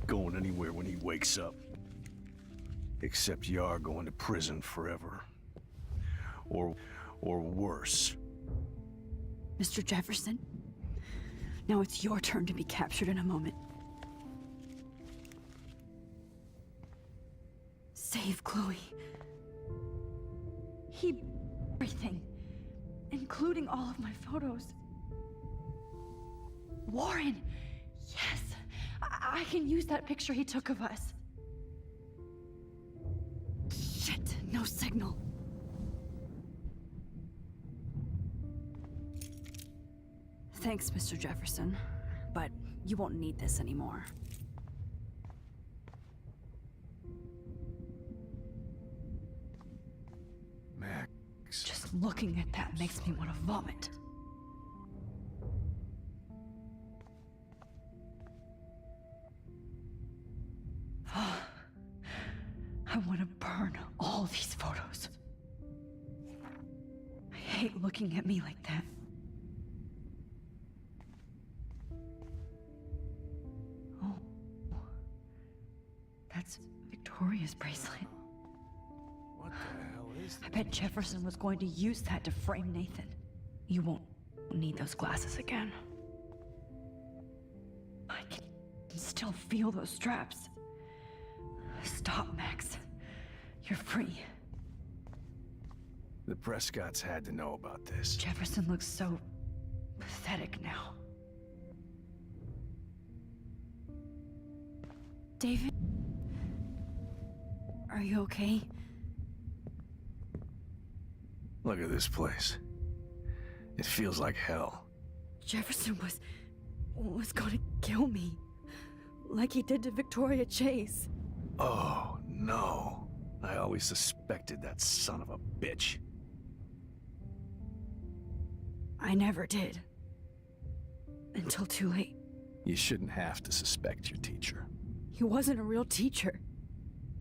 going anywhere when he wakes up. Except you are going to prison forever. Or worse. Mr. Jefferson, now it's your turn to be captured in a moment. Save Chloe. He... everything. Including all of my photos. Warren! Yes! I can use that picture he took of us. Shit, no signal. Thanks, Mr. Jefferson, but you won't need this anymore. Max. Just looking at that makes me want to vomit. I want to burn all these photos. I hate looking at me like that. Oh. That's Victoria's bracelet. What the hell is I bet Jefferson was going to use that to frame Nathan. You won't need those glasses again. I can still feel those straps. Stop, Max. You're free. The Prescotts had to know about this. Jefferson looks so pathetic now. David? Are you okay? Look at this place. It feels like hell. Jefferson was gonna kill me. Like he did to Victoria Chase. Oh, no. I always suspected that son of a bitch. I never did. Until too late. You shouldn't have to suspect your teacher. He wasn't a real teacher.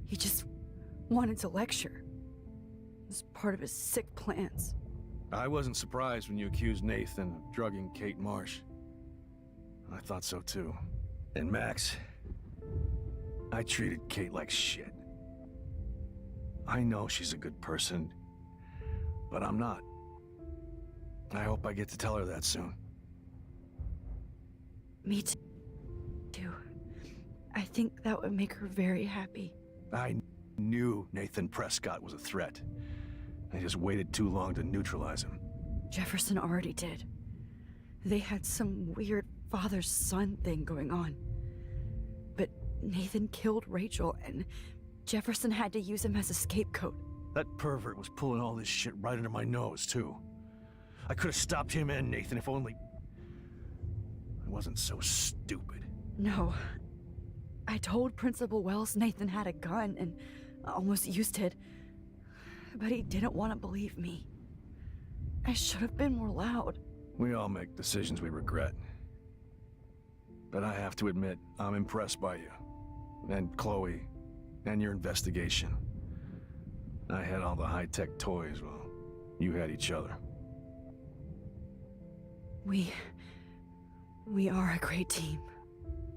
He just wanted to lecture. It was part of his sick plans. I wasn't surprised when you accused Nathan of drugging Kate Marsh. I thought so too. And Max, I treated Kate like shit. I know she's a good person, but I'm not. I hope I get to tell her that soon. Me too. I think that would make her very happy. I knew Nathan Prescott was a threat. I just waited too long to neutralize him. Jefferson already did. They had some weird father-son thing going on. But Nathan killed Rachel, and Jefferson had to use him as a scapegoat. That pervert was pulling all this shit right under my nose, too. I could have stopped him and Nathan if only... I wasn't so stupid. No. I told Principal Wells Nathan had a gun and almost used it. But he didn't want to believe me. I should have been more loud. We all make decisions we regret. But I have to admit, I'm impressed by you. And Chloe. And your investigation. I had all the high-tech toys while you had each other. We are a great team.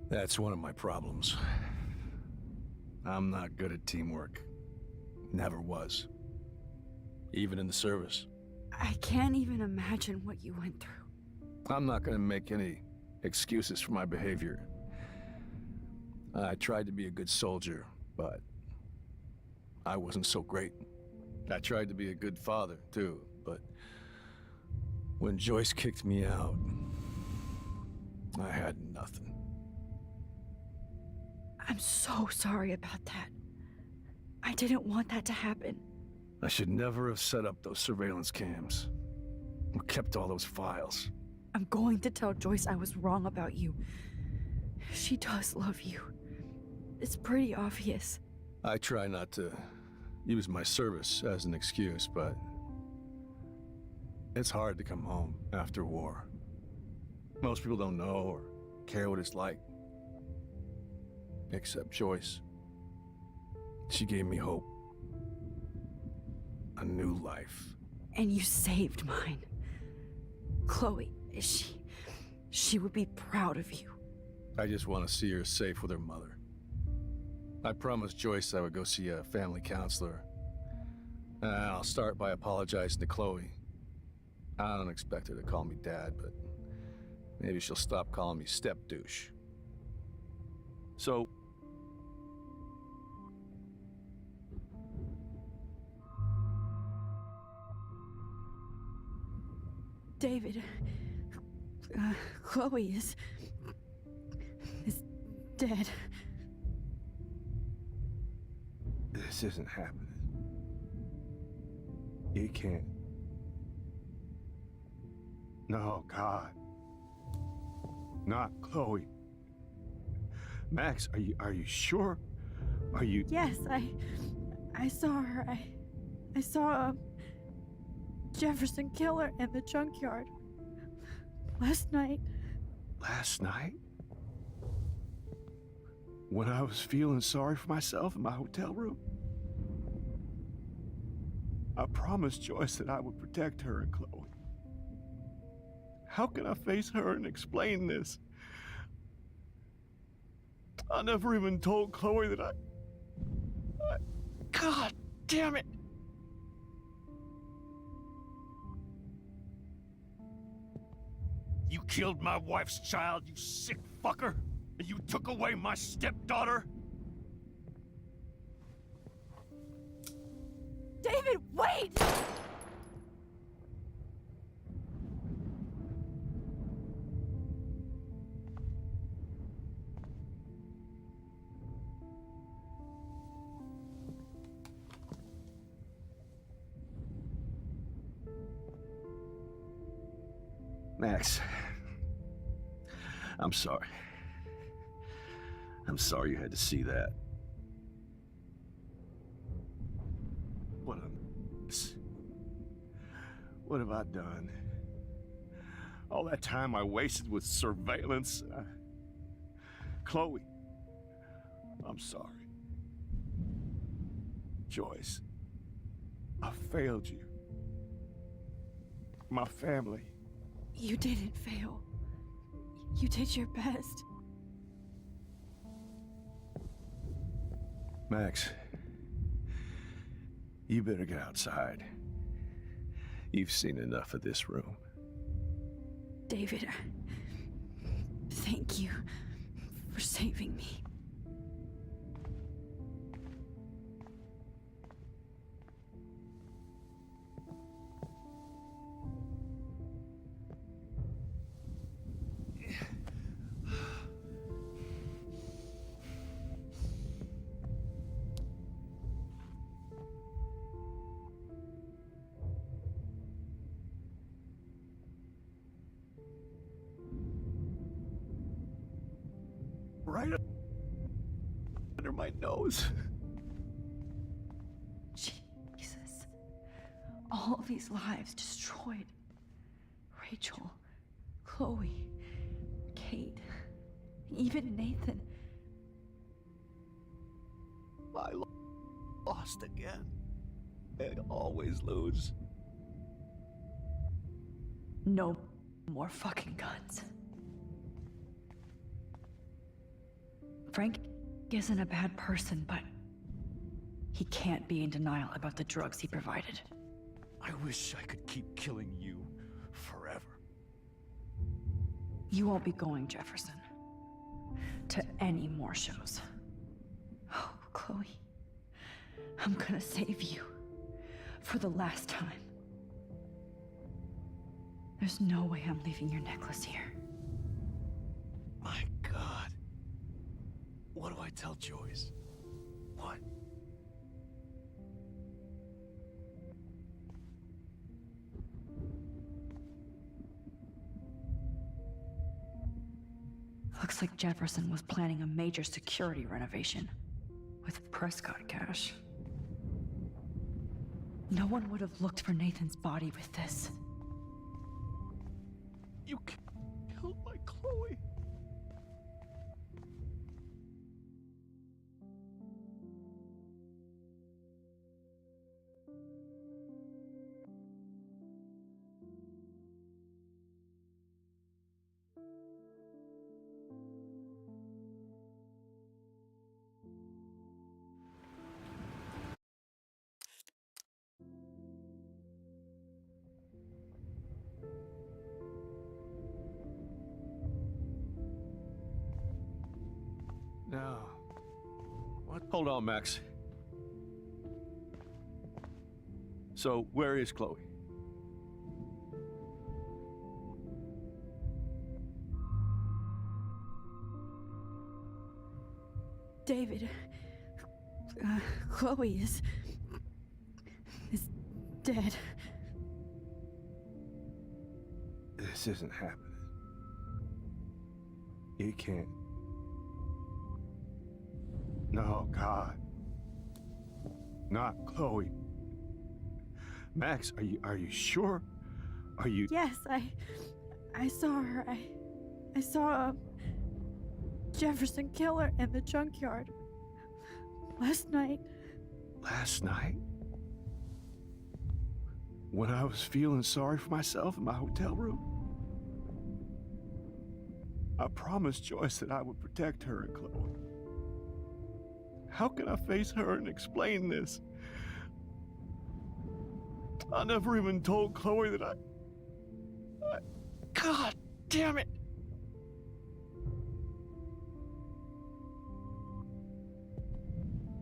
That's one of my problems. I'm not good at teamwork. Never was. Even in the service. I can't even imagine what you went through. I'm not gonna make any excuses for my behavior. I tried to be a good soldier, but I wasn't so great. I tried to be a good father, too, but when Joyce kicked me out, I had nothing. I'm so sorry about that. I didn't want that to happen. I should never have set up those surveillance cams. Or kept all those files. I'm going to tell Joyce I was wrong about you. She does love you. It's pretty obvious. I try not to use my service as an excuse, but it's hard to come home after war. Most people don't know or care what it's like. Except Joyce. She gave me hope. a new life. And you saved mine. Chloe, she would be proud of you. I just want to see her safe with her mother. I promised Joyce I would go see a family counselor. I'll start by apologizing to Chloe. I don't expect her to call me Dad, but maybe she'll stop calling me step-douche. So... David, Chloe is dead. This isn't happening. You can't. No, God. Not Chloe. Max, are you sure? Are you... Yes, I saw her. I saw Jefferson kill her in the junkyard. Last night. Last night? When I was feeling sorry for myself in my hotel room? I promised Joyce that I would protect her and Chloe. How can I face her and explain this? I never even told Chloe that I... God damn it! You killed my wife's child, you sick fucker! And you took away my stepdaughter? David, wait! Max, I'm sorry. I'm sorry you had to see that. What have I done? All that time I wasted with surveillance. Chloe, I'm sorry. Joyce, I failed you. My family. You didn't fail. You did your best. Max, you better get outside. You've seen enough of this room. David, thank you for saving me. Right under my nose. Jesus. All these lives destroyed. Rachel, Chloe, Kate, even Nathan. I lost again. I always lose. No more fucking guns. Frank isn't a bad person, but he can't be in denial about the drugs he provided. I wish I could keep killing you forever. You won't be going, Jefferson, to any more shows. Oh, Chloe, I'm gonna save you for the last time. There's no way I'm leaving your necklace here. My God. What do I tell Joyce? What? Looks like Jefferson was planning a major security renovation with Prescott cash. No one would have looked for Nathan's body with this. You killed my Chloe. hell? What? Hold on, Max. So, where is Chloe? David, Chloe is dead. This isn't happening. You can't. No, God. Not Chloe. Max, are you sure? Are you? Yes, I saw her. I saw Jefferson kill her in the junkyard last night. Last night? When I was feeling sorry for myself in my hotel room? I promised Joyce that I would protect her and Chloe. How can I face her and explain this? I never even told Chloe that I... God damn it!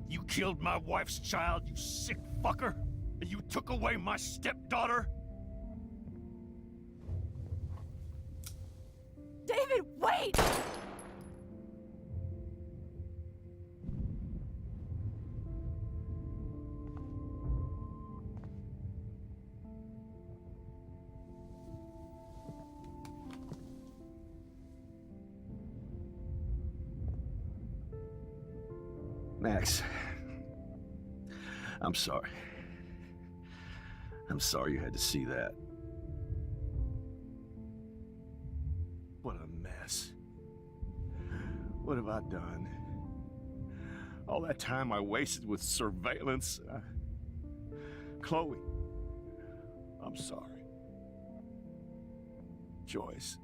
You killed my wife's child, you sick fucker! And you took away my stepdaughter? David, wait! Max, I'm sorry. I'm sorry you had to see that. What a mess. What have I done? All that time I wasted with surveillance. Chloe, I'm sorry. Joyce,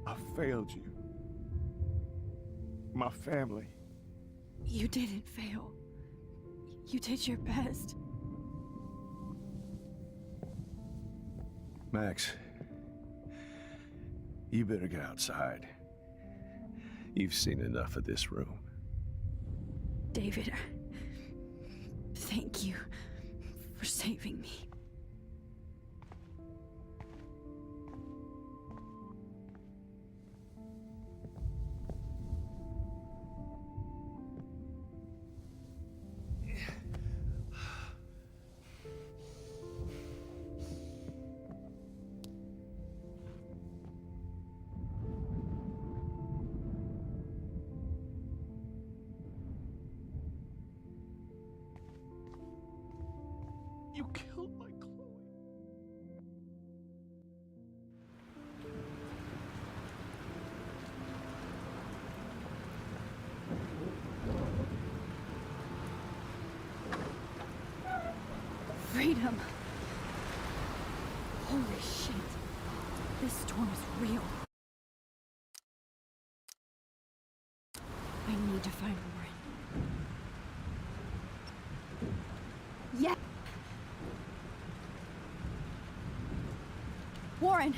I failed you. My family. You didn't fail. You did your best. Max, you better get outside. You've seen enough of this room. David, thank you for saving me. You killed my Chloe. Freedom. Holy shit. This storm is real. I need to find Warren. Yeah. Warren,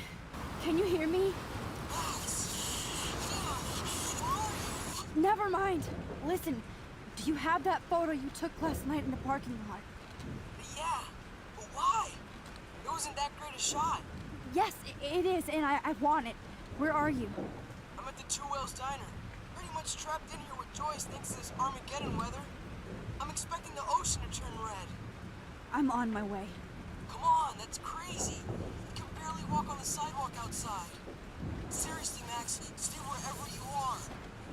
can you hear me? Never mind. Listen, do you have that photo you took last night in the parking lot? Yeah, but why? It wasn't that great a shot. Yes, it is, and I want it. Where are you? I'm at the Two Whales Diner. Pretty much trapped in here with Joyce thanks to this Armageddon weather. I'm expecting the ocean to turn red. I'm on my way. Come on, that's crazy. You can barely walk on the sidewalk outside. Seriously, Max, stay wherever you are.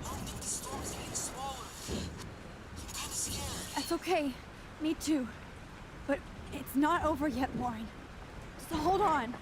I don't think the storm is getting smaller. I'm kinda scared. That's okay. Me too. But it's not over yet, Warren. So hold on.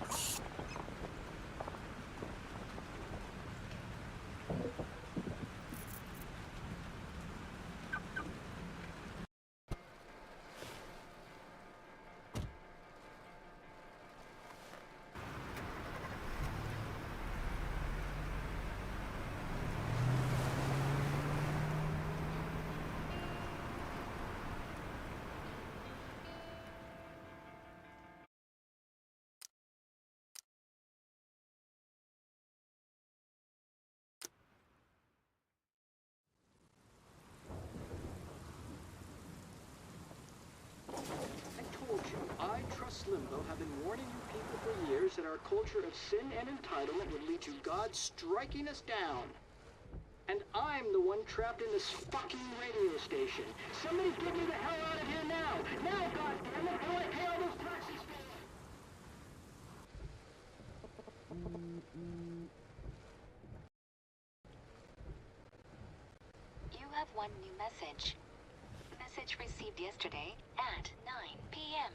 Slimbo have been warning you people for years that our culture of sin and entitlement would lead to God striking us down. And I'm the one trapped in this fucking radio station. Somebody get me the hell out of here now! Now, goddammit, how do I pay all those taxes for? You have one new message. Message received yesterday at 9 p.m.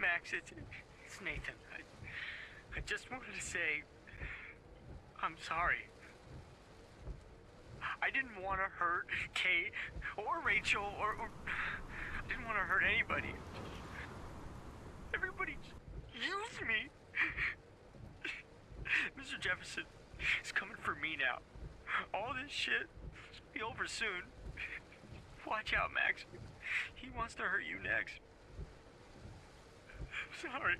Max, it's Nathan. I just wanted to say, I'm sorry. I didn't want to hurt Kate or Rachel or I didn't want to hurt anybody. Everybody used me. Mr. Jefferson is coming for me now. All this shit will be over soon. Watch out, Max. He wants to hurt you next. Sorry.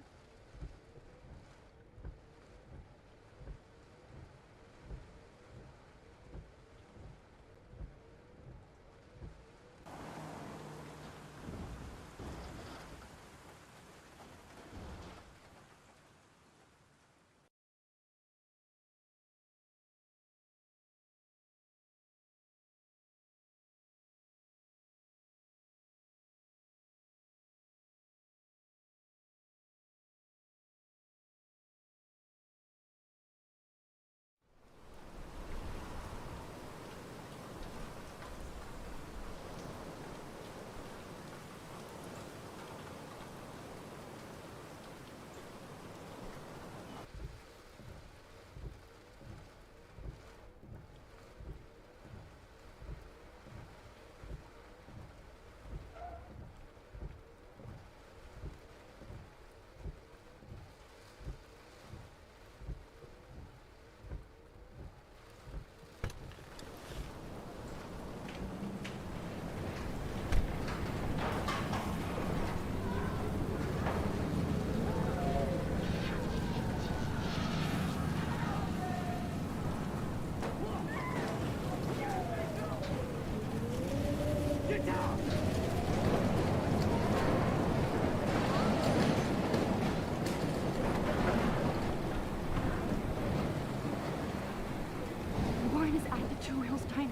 Warren is at the Two Wheels Diner,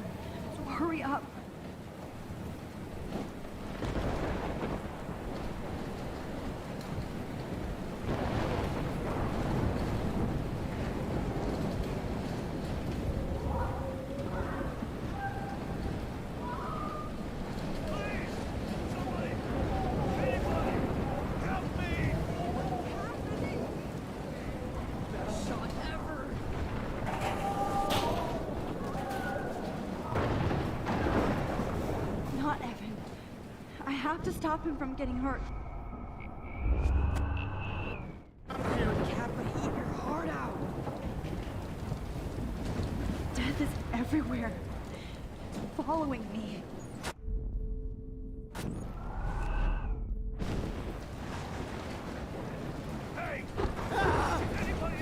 so hurry up. I have to stop him from getting hurt. Kappa, eat your heart out. Death is everywhere. It's following me. Hey!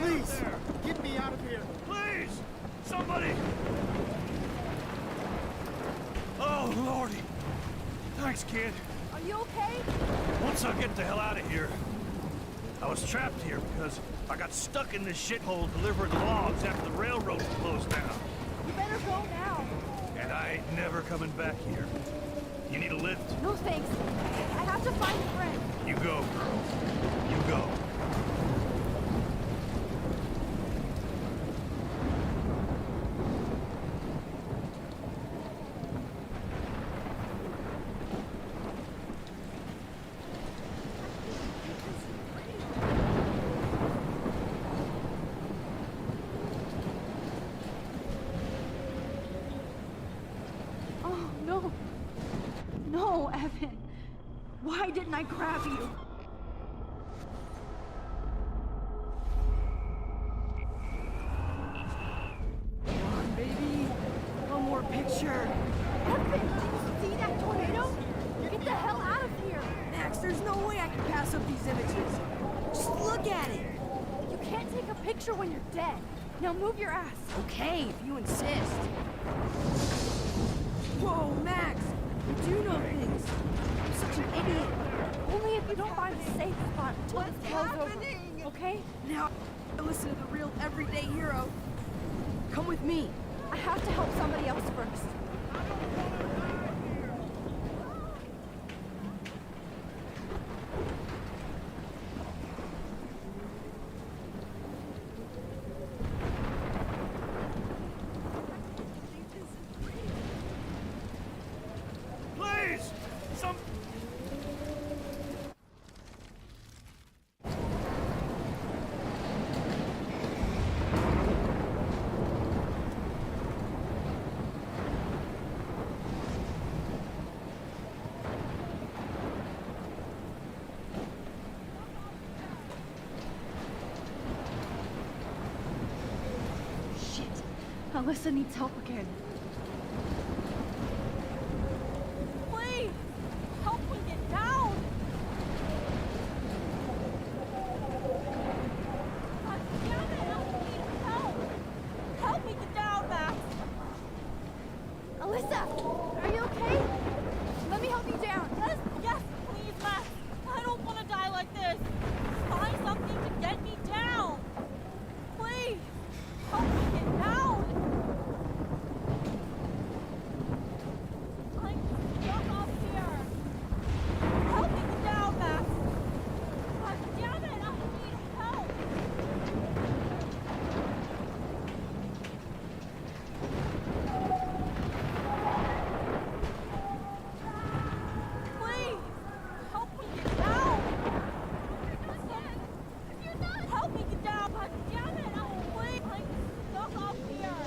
Please, get me out of here. Please! Somebody! Oh, Lordy! Thanks, kid. Are you okay? Once I get the hell out of here, I was trapped here because I got stuck in this shithole delivering logs after the railroad closed down. You better go now. And I ain't never coming back here. You need a lift? No thanks. I have to find a friend. You go, girl. You go. Oh, no. No, Evan. Why didn't I grab you? Come on, baby. One more picture. Evan, did you see that tornado? Get the hell out of here. Max, there's no way I can pass up these images. Just look at it. You can't take a picture when you're dead. Now move your ass. Okay, if you insist. Whoa, Max. You do know things. I'm such an idiot. Only if you don't find a safe spot until this hell's over, okay? Now, listen to the real everyday hero. Come with me. I have to help somebody else first. Please! Some... Shit. Alyssa needs help again. Please! Help me get down! God damn it! I need help! Help me get down, Max! Alyssa, are you okay? Let me help you down. Yes, please, Max! I don't want to die like this! Find something to get me down! Please! Help me get down! I'm stuck up here! Help me get down, Max! God damn it, I need help! Please! Help me get down! Listen! If you're not... Help me get down! God damn it! Please! I'm stuck up here!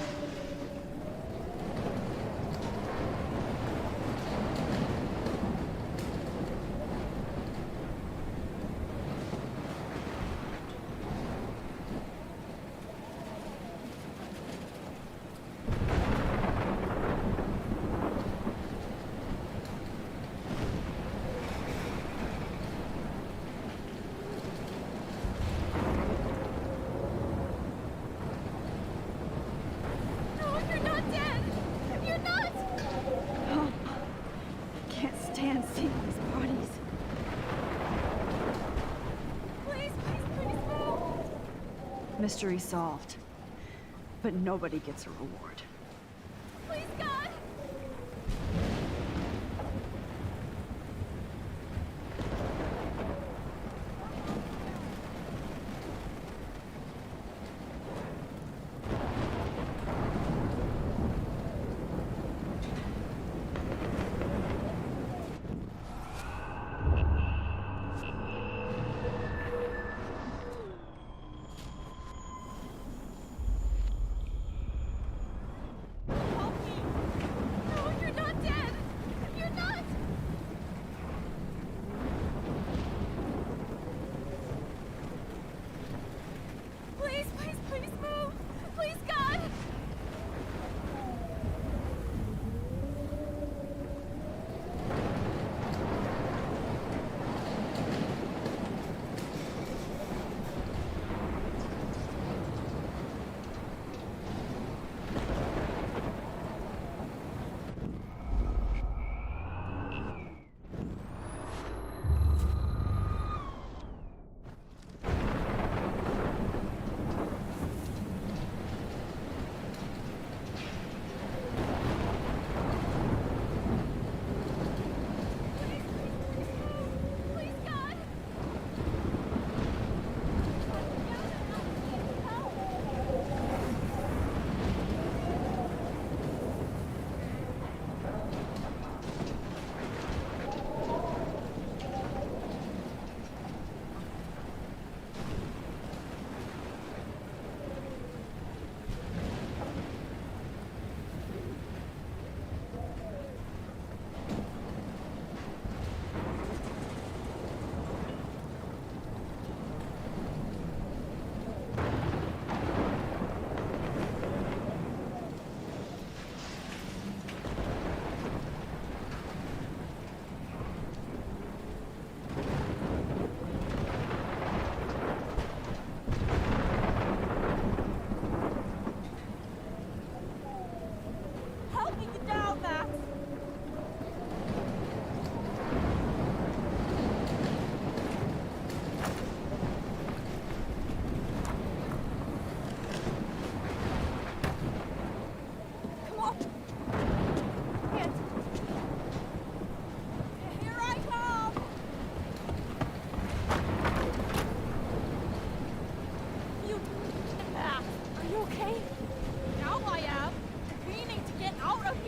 No, if you're not dead! If you're not... Oh, I can't stand seeing these bodies. Please, please, please, no! Mystery solved. But nobody gets a reward. Please, God!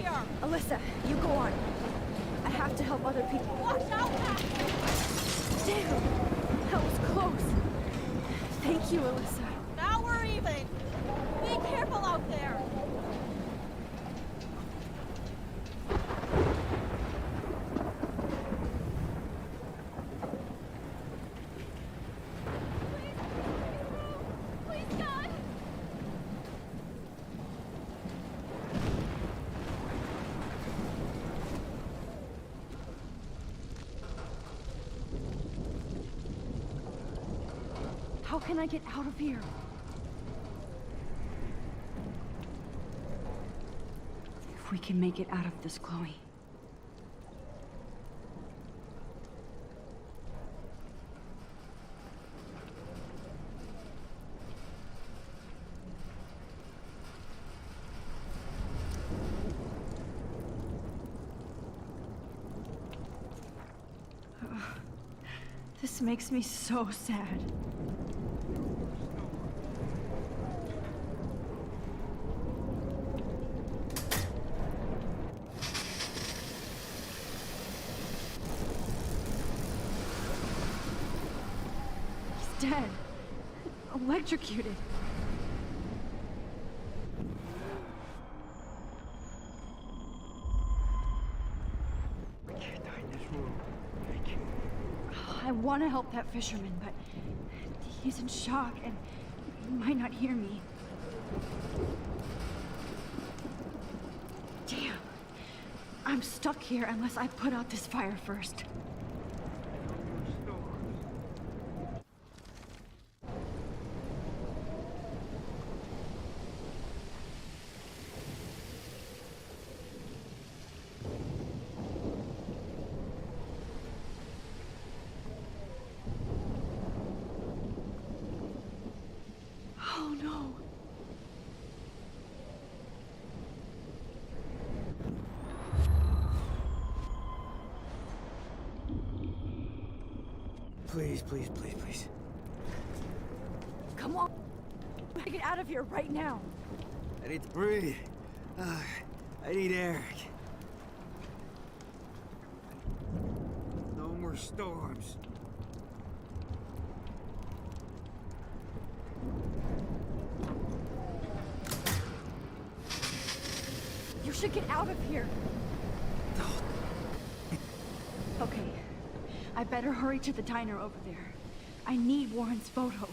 here! Alyssa, you go on. I have to help other people. Watch out, Max! Damn! That was close. Thank you, Alyssa. Now we're even! Be careful out there! Please, God! How can I get out of here? If we can make it out of this, Chloe. This makes me so sad. He's dead. Electrocuted. I want to help that fisherman, but he's in shock and he might not hear me. Damn. I'm stuck here unless I put out this fire first. Oh no. Please, please, please, please. Come on. Get out of here right now. I need to breathe. I need air. No more storms. You should get out of here. Okay. I better hurry to the diner over there. I need Warren's photo.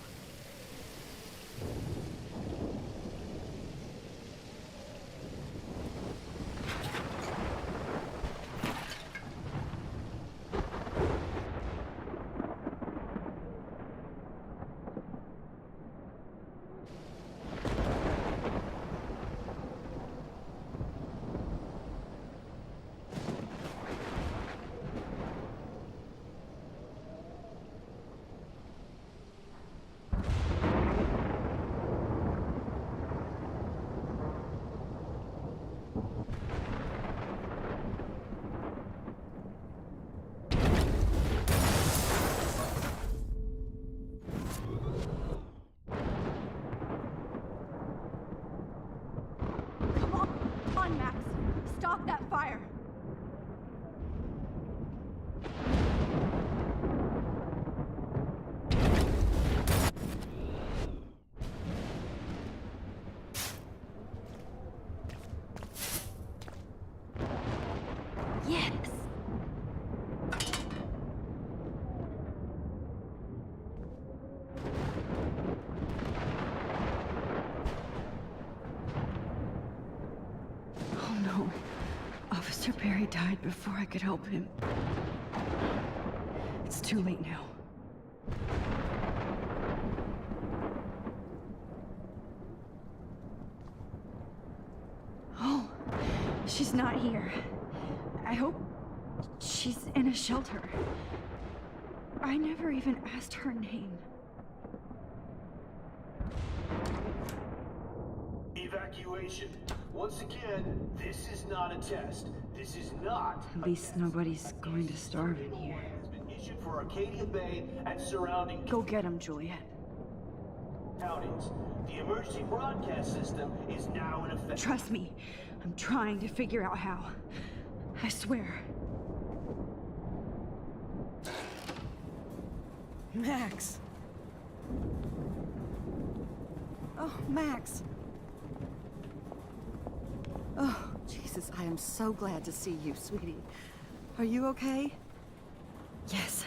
Stop that fire! Yes! Oh no. Officer Perry died before I could help him. It's too late now. Oh, she's not here. I hope she's in a shelter. I never even asked her name. Evacuation. Once again, this is not a test. This is not. At least nobody's going to starve in here. Has been issued for Arcadia Bay and surrounding Go get him, Juliet. counties. The emergency broadcast system is now in effect. Trust me, I'm trying to figure out how. I swear. Max! Oh, Max! Oh, Jesus, I am so glad to see you, sweetie. Are you okay? Yes.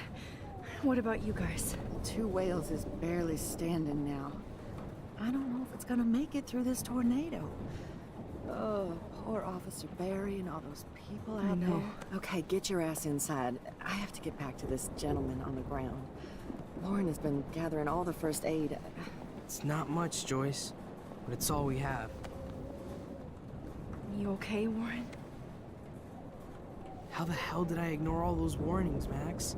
What about you guys? Two Whales is barely standing now. I don't know if it's gonna make it through this tornado. Oh, poor Officer Barry and all those people out know. there. Okay, get your ass inside. I have to get back to this gentleman on the ground. Lauren has been gathering all the first aid. It's not much, Joyce, but it's all we have. You okay, Warren? How the hell did I ignore all those warnings, Max?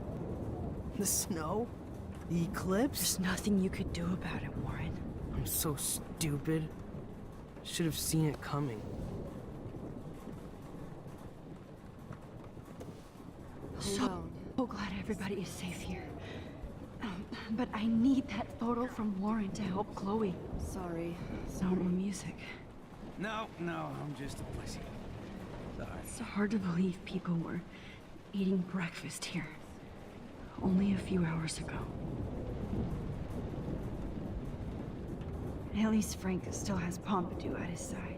The snow? The eclipse? There's nothing you could do about it, Warren. I'm so stupid. Should have seen it coming. So glad everybody is safe here. But I need that photo from Lauren to help Chloe. Sorry. No more music. No, I'm just a pussy. Sorry. It's hard to believe people were eating breakfast here only a few hours ago. At least Frank still has Pompidou at his side.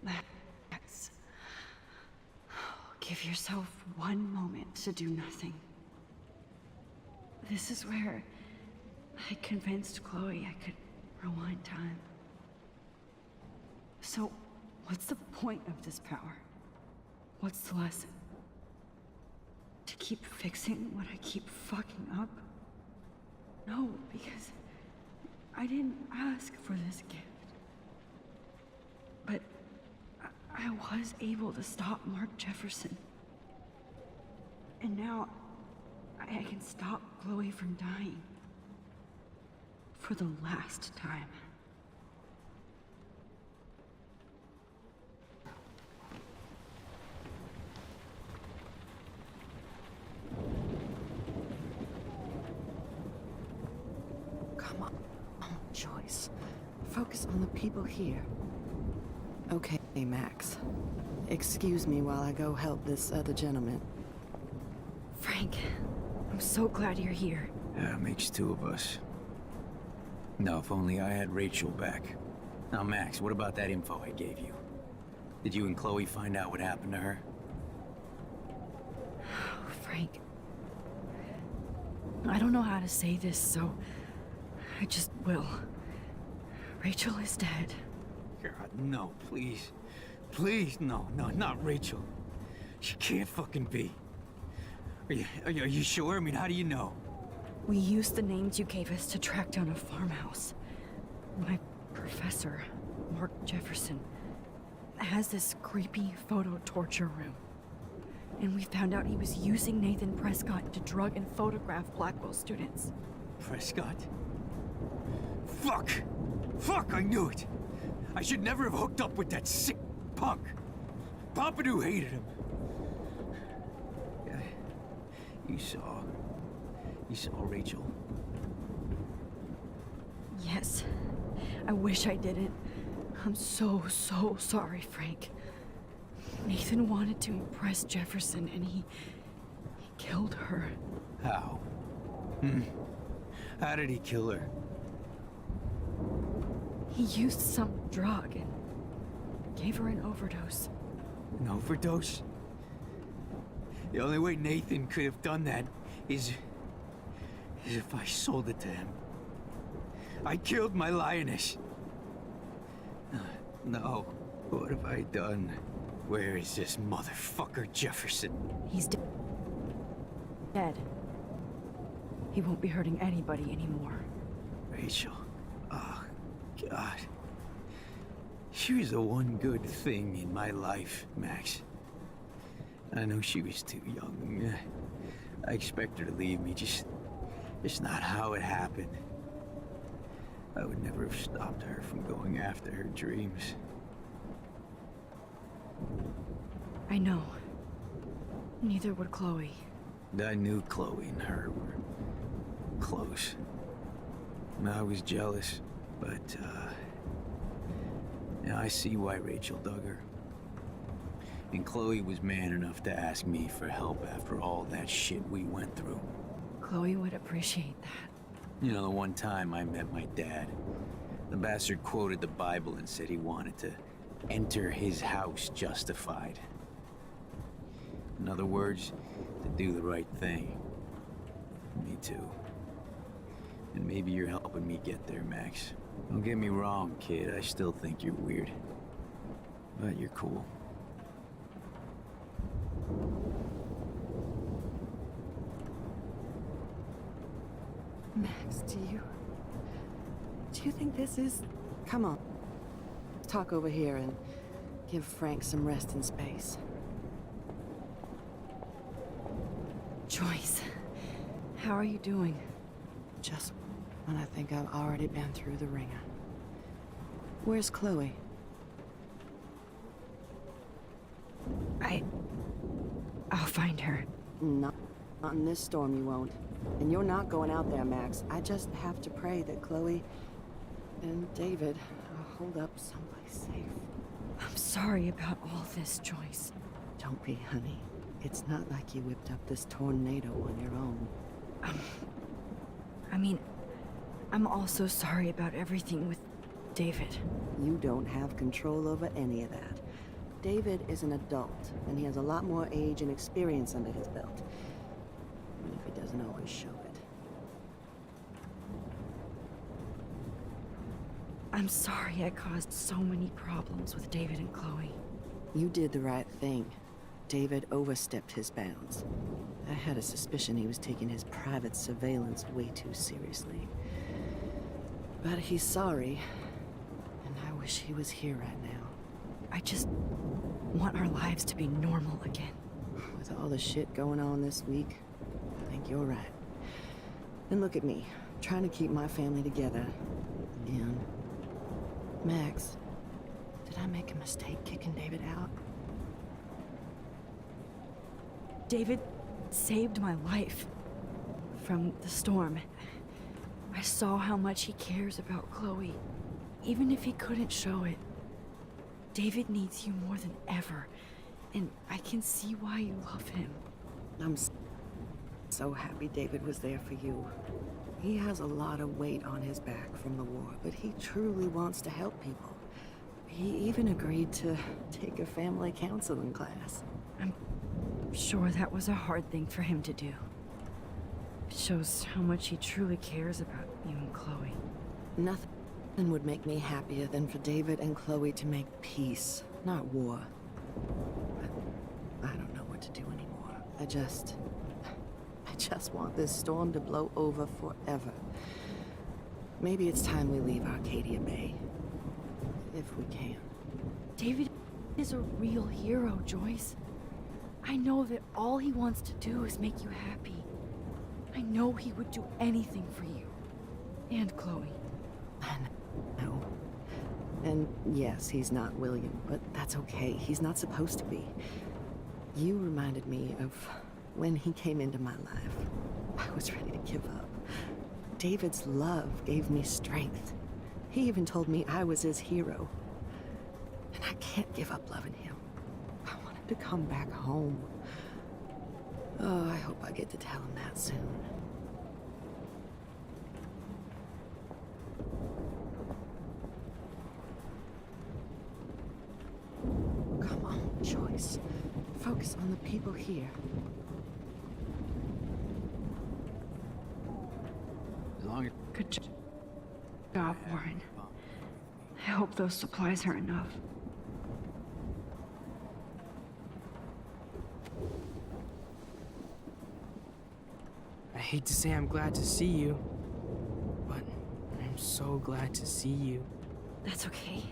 Max, give yourself one moment to do nothing. This is where I convinced Chloe I could rewind time. So, what's the point of this power? What's the lesson? To keep fixing what I keep fucking up? No, because I didn't ask for this gift. But I was able to stop Mark Jefferson. And now I can stop Chloe from dying. For the last time. Come on, Joyce. Focus on the people here. Okay, Max. Excuse me while I go help this other gentleman. Frank, I'm so glad you're here. Yeah, it makes two of us. No, if only I had Rachel back. Now, Max, what about that info I gave you? Did you and Chloe find out what happened to her? Frank, I don't know how to say this, so I just will. Rachel is dead. God, no, please. Please, no, not Rachel. She can't fucking be. Are you sure? I mean, how do you know? We used the names you gave us to track down a farmhouse. My professor, Mark Jefferson, has this creepy photo torture room. And we found out he was using Nathan Prescott to drug and photograph Blackwell students. Prescott? Fuck! Fuck, I knew it! I should never have hooked up with that sick punk! Pompidou hated him! Yeah, you saw Rachel? Yes. I wish I didn't. I'm so sorry, Frank. Nathan wanted to impress Jefferson, and he killed her. How? How did he kill her? He used some drug and gave her an overdose. An overdose? The only way Nathan could have done that is if I sold it to him. I killed my lioness. No. What have I done? Where is this motherfucker Jefferson? He's dead. He won't be hurting anybody anymore. Rachel. Oh, God. She was the one good thing in my life, Max. I know she was too young. I expect her to leave me, just not how it happened. I would never have stopped her from going after her dreams. I know. Neither would Chloe. I knew Chloe and her were close. And I was jealous, but, yeah, I see why Rachel dug her. And Chloe was man enough to ask me for help after all that shit we went through. Chloe would appreciate that. You know, the one time I met my dad, the bastard quoted the Bible and said he wanted to enter his house justified. In other words, to do the right thing. Me too. And maybe you're helping me get there, Max. Don't get me wrong, kid. I still think you're weird. But you're cool. Max, do you think this is... Come on. Talk over here and give Frank some rest and space. Joyce, how are you doing? Just when I think I've already been through the ringer. Where's Chloe? I'll find her. Not in this storm, you won't. And you're not going out there, Max. I just have to pray that Chloe and David are holed up someplace safe. I'm sorry about all this, Joyce. Don't be, honey. It's not like you whipped up this tornado on your own. I mean, I'm also sorry about everything with David. You don't have control over any of that. David is an adult, and he has a lot more age and experience under his belt. Even if he doesn't always show it. I'm sorry I caused so many problems with David and Chloe. You did the right thing. David overstepped his bounds. I had a suspicion he was taking his private surveillance way too seriously. But he's sorry, and I wish he was here right now. I just want our lives to be normal again. With all the shit going on this week, I think you're right. And look at me, trying to keep my family together. Again. Max, did I make a mistake kicking David out? David saved my life from the storm. I saw how much he cares about Chloe, even if he couldn't show it. David needs you more than ever, and I can see why you love him. I'm so happy David was there for you. He has a lot of weight on his back from the war, but he truly wants to help people. He even agreed to take a family counseling class. I'm sure that was a hard thing for him to do. It shows how much he truly cares about you and Chloe. Nothing would make me happier than for David and Chloe to make peace, not war. But I don't know what to do anymore. I just want this storm to blow over forever. Maybe it's time we leave Arcadia Bay. If we can. David is a real hero, Joyce. I know that all he wants to do is make you happy. I know he would do anything for you. And Chloe. I know. And yes, he's not William, but that's okay. He's not supposed to be. You reminded me of when he came into my life. I was ready to give up. David's love gave me strength. He even told me I was his hero. And I can't give up loving him. I want him to come back home. Oh, I hope I get to tell him that soon. Come on, Joyce. Focus on the people here. As long as... Good job, Warren. I hope those supplies are enough. I hate to say I'm glad to see you, but I'm so glad to see you. That's okay.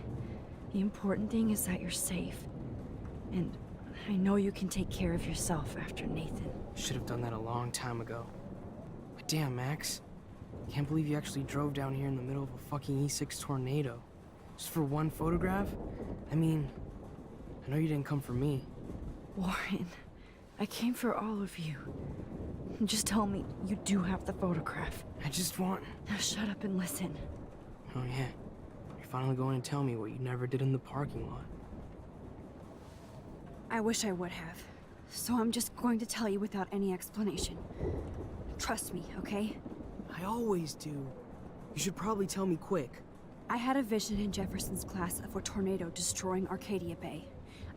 The important thing is that you're safe. And I know you can take care of yourself after Nathan. Should have done that a long time ago. But damn, Max. Can't believe you actually drove down here in the middle of a fucking E6 tornado. Just for one photograph? I mean, I know you didn't come for me. Warren, I came for all of you. Just tell me you do have the photograph. I just want... Now shut up and listen. Oh yeah, you're finally going to tell me what you never did in the parking lot. I wish I would have. So I'm just going to tell you without any explanation. Trust me, okay? I always do. You should probably tell me quick. I had a vision in Jefferson's class of a tornado destroying Arcadia Bay.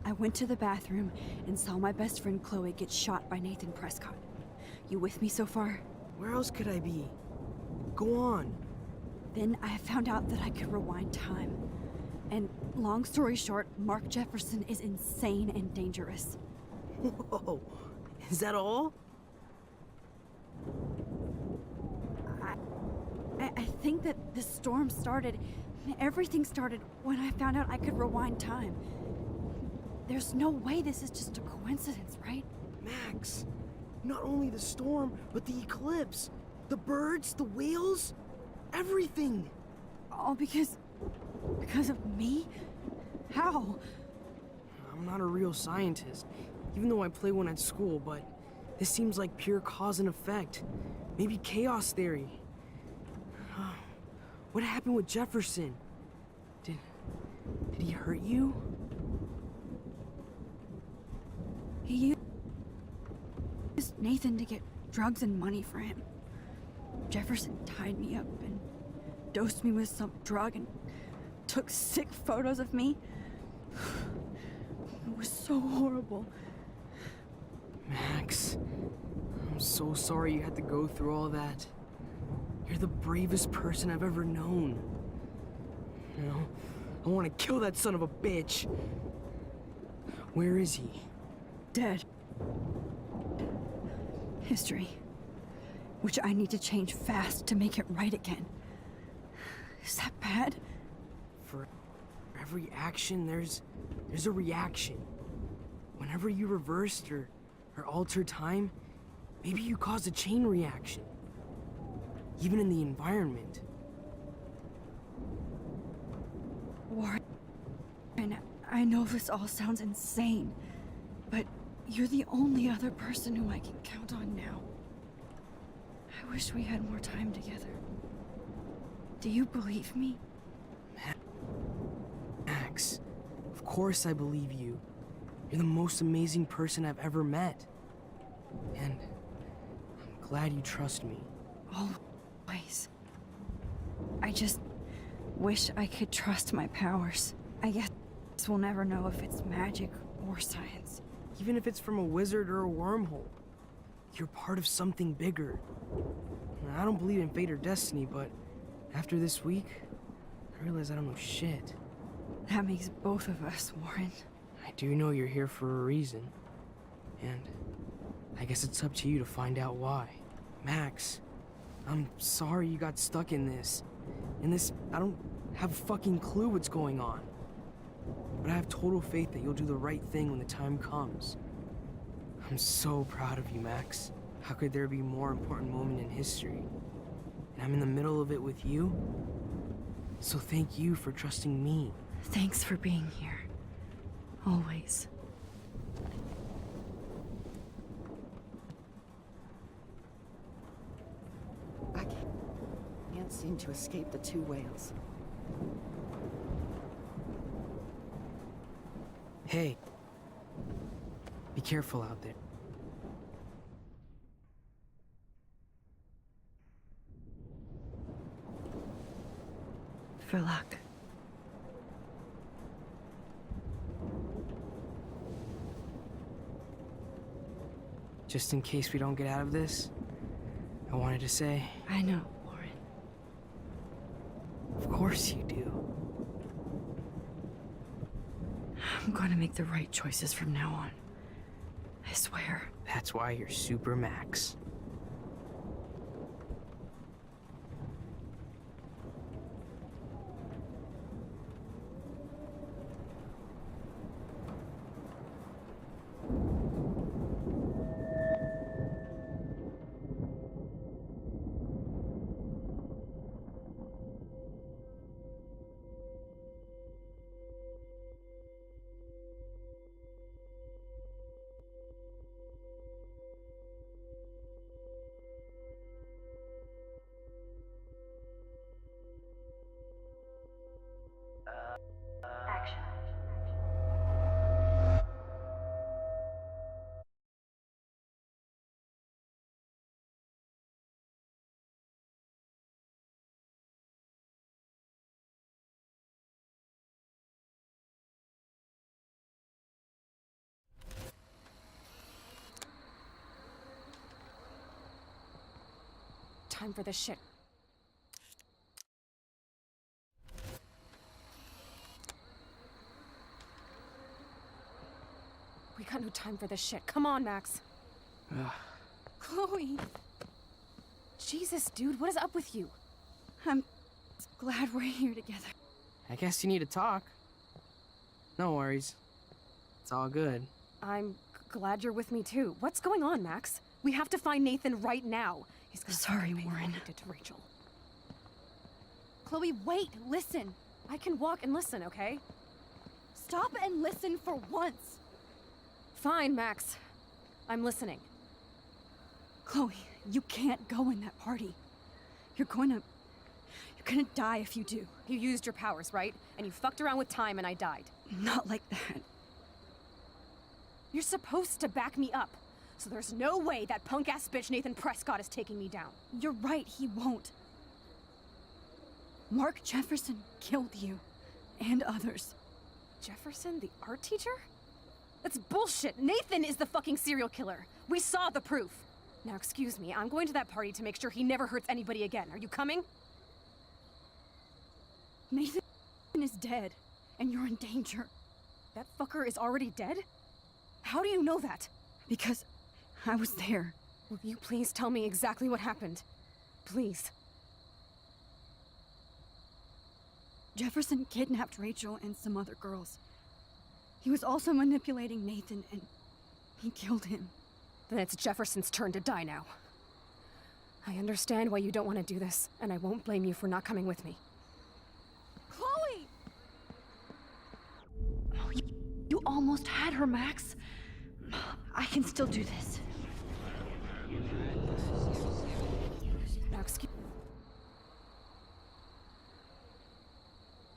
I went to the bathroom and saw my best friend Chloe get shot by Nathan Prescott. You with me so far? Where else could I be? Go on. Then I found out that I could rewind time. And long story short, Mark Jefferson is insane and dangerous. Whoa, is that all? I think that the storm started, everything started when I found out I could rewind time. There's no way this is just a coincidence, right? Max, not only the storm, but the eclipse, the birds, the whales, everything. All because of me? How? I'm not a real scientist, even though I play one at school, but this seems like pure cause and effect. Maybe chaos theory. What happened with Jefferson? Did he hurt you? He used Nathan to get drugs and money for him. Jefferson tied me up and dosed me with some drug and took sick photos of me. It was so horrible. Max, I'm so sorry you had to go through all that. You're the bravest person I've ever known. You know, I want to kill that son of a bitch. Where is he? Dead. History. Which I need to change fast to make it right again. Is that bad? For every action, there's a reaction. Whenever you reversed or altered time, maybe you caused a chain reaction. Even in the environment. Warren, I know this all sounds insane, but you're the only other person who I can count on now. I wish we had more time together. Do you believe me? Max, of course I believe you. You're the most amazing person I've ever met. And I'm glad you trust me. Always. I just wish I could trust my powers. I guess we'll never know if it's magic or science. Even if it's from a wizard or a wormhole, you're part of something bigger. I don't believe in fate or destiny, but after this week, I realize I don't know shit. That makes both of us, Warren. I do know you're here for a reason. And I guess it's up to you to find out why. Max, I'm sorry you got stuck in this. I don't have a fucking clue what's going on. But I have total faith that you'll do the right thing when the time comes. I'm so proud of you, Max. How could there be a more important moment in history? And I'm in the middle of it with you. So thank you for trusting me. Thanks for being here. Always. I can't seem to escape the two whales. Hey. Be careful out there. For luck. Just in case we don't get out of this, I wanted to say... I know, Warren. Of course you do. I'm going to make the right choices from now on. I swear. That's why you're Super Max. time for this shit. We got no time for this shit. Come on, Max. Chloe! Jesus, dude, what is up with you? I'm glad we're here together. I guess you need to talk. No worries. It's all good. I'm glad you're with me too. What's going on, Max? We have to find Nathan right now. He's gonna Sorry, pay for Warren. what he did to Rachel. Chloe, wait, listen. I can walk and listen, okay? Stop and listen for once. Fine, Max. I'm listening. Chloe, you can't go in that party. You're gonna die if you do. You used your powers, right? And you fucked around with time and I died. Not like that. You're supposed to back me up. So there's no way that punk-ass bitch Nathan Prescott is taking me down. You're right, he won't. Mark Jefferson killed you. And others. Jefferson, the art teacher? That's bullshit. Nathan is the fucking serial killer. We saw the proof. Now, excuse me, I'm going to that party to make sure he never hurts anybody again. Are you coming? Nathan is dead, and you're in danger. That fucker is already dead? How do you know that? Because I was there. Will you please tell me exactly what happened? Please. Jefferson kidnapped Rachel and some other girls. He was also manipulating Nathan, and he killed him. Then it's Jefferson's turn to die now. I understand why you don't want to do this, and I won't blame you for not coming with me. Chloe! Oh, you almost had her, Max. I can still do this. Now, excuse...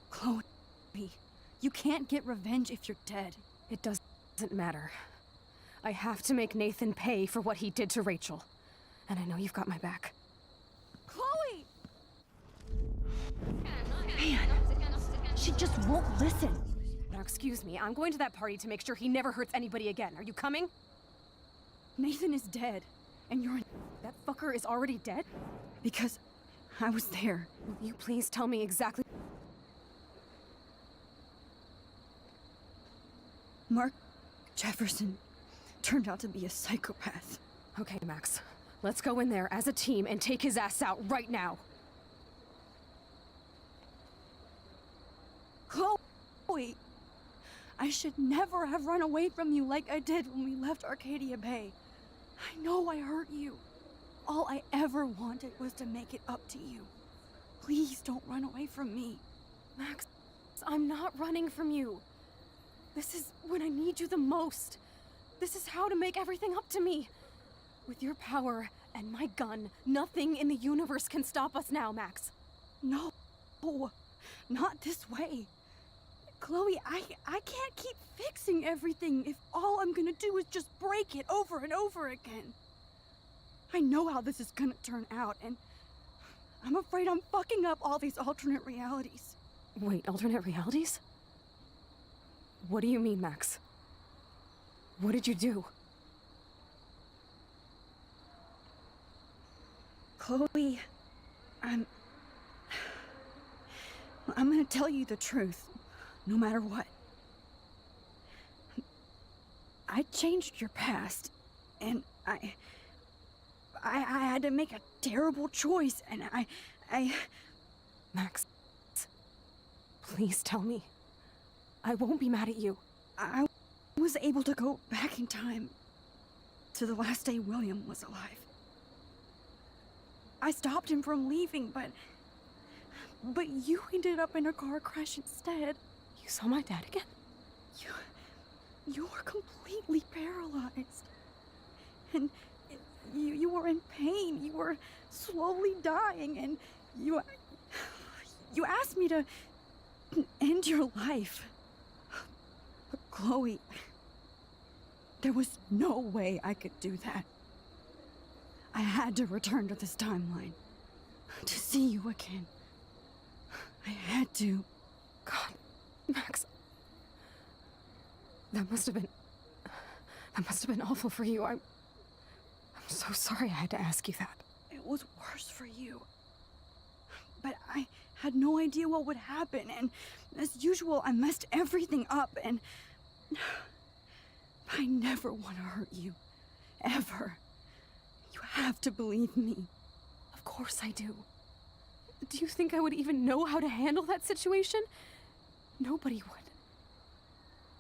Chloe, you can't get revenge if you're dead. It doesn't matter. I have to make Nathan pay for what he did to Rachel. And I know you've got my back. Chloe! Man, she just won't listen. Now, excuse me, I'm going to that party to make sure he never hurts anybody again. Are you coming? Nathan is dead, and you're in... That fucker is already dead? Because I was there. Will you please tell me exactly... Mark Jefferson turned out to be a psychopath. Okay, Max. Let's go in there as a team and take his ass out right now. Chloe! I should never have run away from you like I did when we left Arcadia Bay. I know I hurt you. All I ever wanted was to make it up to you. Please don't run away from me. Max, I'm not running from you. This is when I need you the most. This is how to make everything up to me. With your power and my gun, nothing in the universe can stop us now, Max. No, not this way. Chloe, I can't keep fixing everything if all I'm gonna do is just break it over and over again. I know how this is gonna turn out, and I'm afraid I'm fucking up all these alternate realities. Wait, alternate realities? What do you mean, Max? What did you do? Chloe, I'm gonna tell you the truth, no matter what. I changed your past, and I had to make a terrible choice, and I... Max, please tell me. I won't be mad at you. I was able to go back in time to the last day William was alive. I stopped him from leaving, but you ended up in a car crash instead. You saw my dad again? You were completely paralyzed. And you were in pain. You were slowly dying, and you asked me to end your life. But Chloe, there was no way I could do that. I had to return to this timeline to see you again. I had to. God, Max, that must have been awful for you. I'm so sorry I had to ask you that. It was worse for you. But I had no idea what would happen, and as usual, I messed everything up, and I never want to hurt you. Ever. You have to believe me. Of course I do. Do you think I would even know how to handle that situation? Nobody would.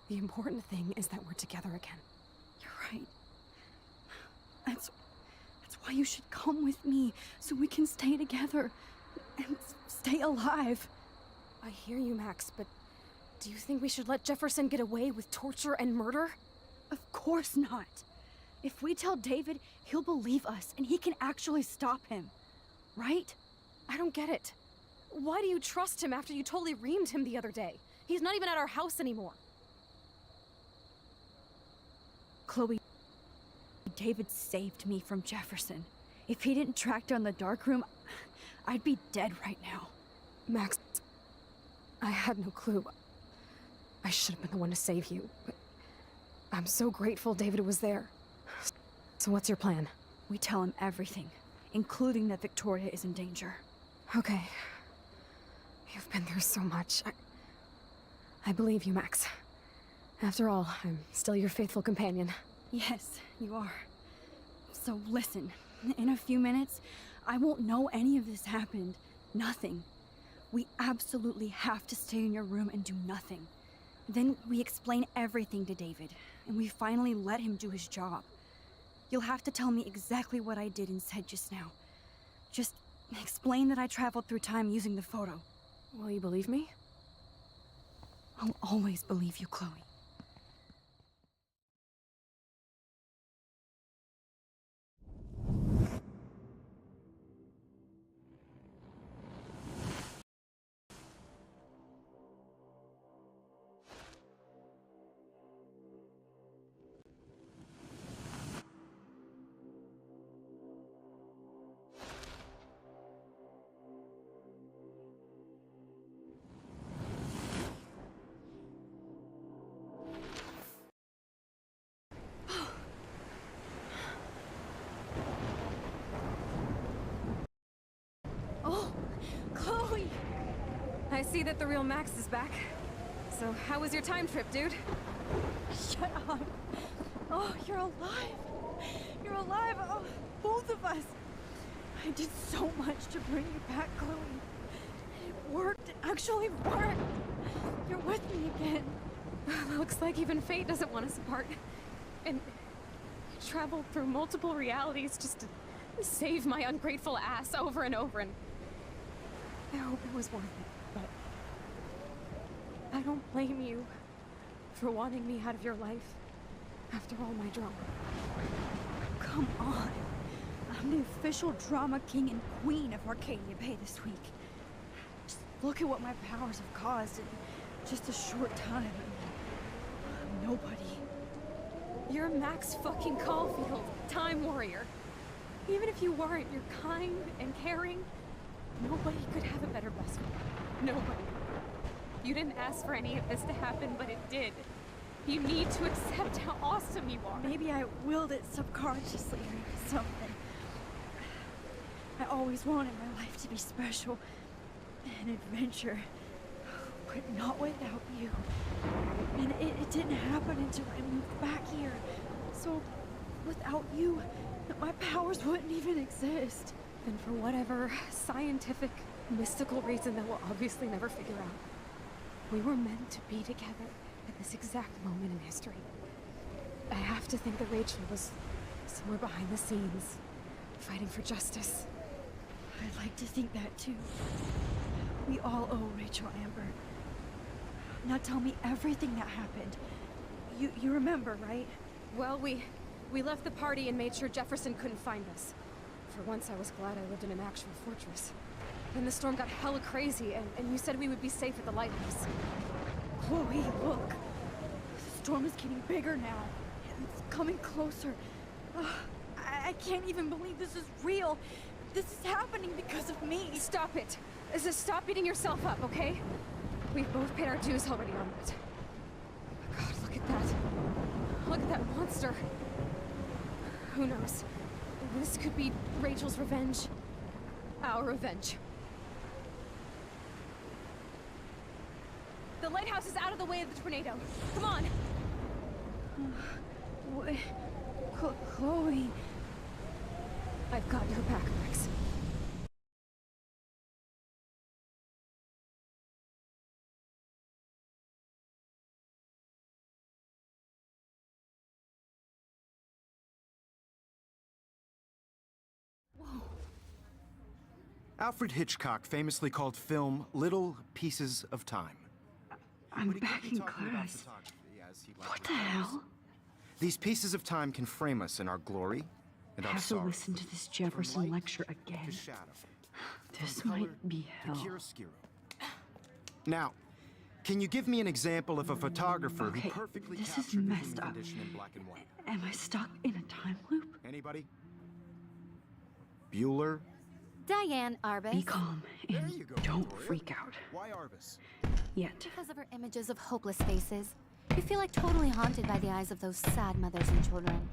The important thing is that we're together again. You're right. That's why you should come with me, so we can stay together and stay alive. I hear you, Max, but do you think we should let Jefferson get away with torture and murder? Of course not. If we tell David, he'll believe us, and he can actually stop him. Right? I don't get it. Why do you trust him after you totally reamed him the other day? He's not even at our house anymore. Chloe, David saved me from Jefferson. If he didn't track down the darkroom, I'd be dead right now. Max, I had no clue. I should have been the one to save you, but I'm so grateful David was there. So what's your plan? We tell him everything, including that Victoria is in danger. Okay. You've been through so much. I believe you, Max. After all, I'm still your faithful companion. Yes, you are. So listen, in a few minutes, I won't know any of this happened. Nothing. We absolutely have to stay in your room and do nothing. Then we explain everything to David, and we finally let him do his job. You'll have to tell me exactly what I did and said just now. Just explain that I traveled through time using the photo. Will you believe me? I'll always believe you, Chloe. I see that the real Max is back. So how was your time trip, dude? Shut up. Oh, you're alive. You're alive. Oh, both of us. I did so much to bring you back, Chloe. It worked. It actually worked. You're with me again. Looks like even fate doesn't want us apart. And I traveled through multiple realities just to save my ungrateful ass over and over, and I hope it was worth it. But I don't blame you for wanting me out of your life after all my drama. Come on. I'm the official drama king and queen of Arcadia Bay this week. Just look at what my powers have caused in just a short time. Nobody. You're Max fucking Caulfield, Time Warrior. Even if you weren't, you're kind and caring. Nobody could have a better best friend. Nobody. You didn't ask for any of this to happen, but it did. You need to accept how awesome you are. Maybe I willed it subconsciously or something. I always wanted my life to be special. An adventure. But not without you. And it didn't happen until I moved back here. So, without you, my powers wouldn't even exist. And for whatever scientific, mystical reason that we'll obviously never figure out, we were meant to be together at this exact moment in history. I have to think that Rachel was somewhere behind the scenes, fighting for justice. I'd like to think that too. We all owe Rachel Amber. Now tell me everything that happened. You remember, right? Well, we left the party and made sure Jefferson couldn't find us. For once, I was glad I lived in an actual fortress. Then the storm got hella crazy, and you said we would be safe at the lighthouse. Chloe, look. The storm is getting bigger now. It's coming closer. I can't even believe this is real. This is happening because of me. Stop it. Stop beating yourself up, okay? We've both paid our dues already on that. God, look at that. Look at that monster. Who knows? This could be Rachel's revenge. Our revenge. The lighthouse is out of the way of the tornado. Come on! Chloe... I've got your back, Max. Alfred Hitchcock famously called film little pieces of time. I'm back in class. What the hell? These pieces of time can frame us in our glory and I our have to sorrow. listen to this Jefferson lecture again. This might be hell. Now, can you give me an example of a photographer Okay, who perfectly this is captured the messed human up. condition in black and white? Am I stuck in a time loop? Anybody? Bueller? Diane Arbus. Be calm and don't freak out. Why Arbus? Yet. Because of her images of hopeless faces. You feel like totally haunted by the eyes of those sad mothers and children.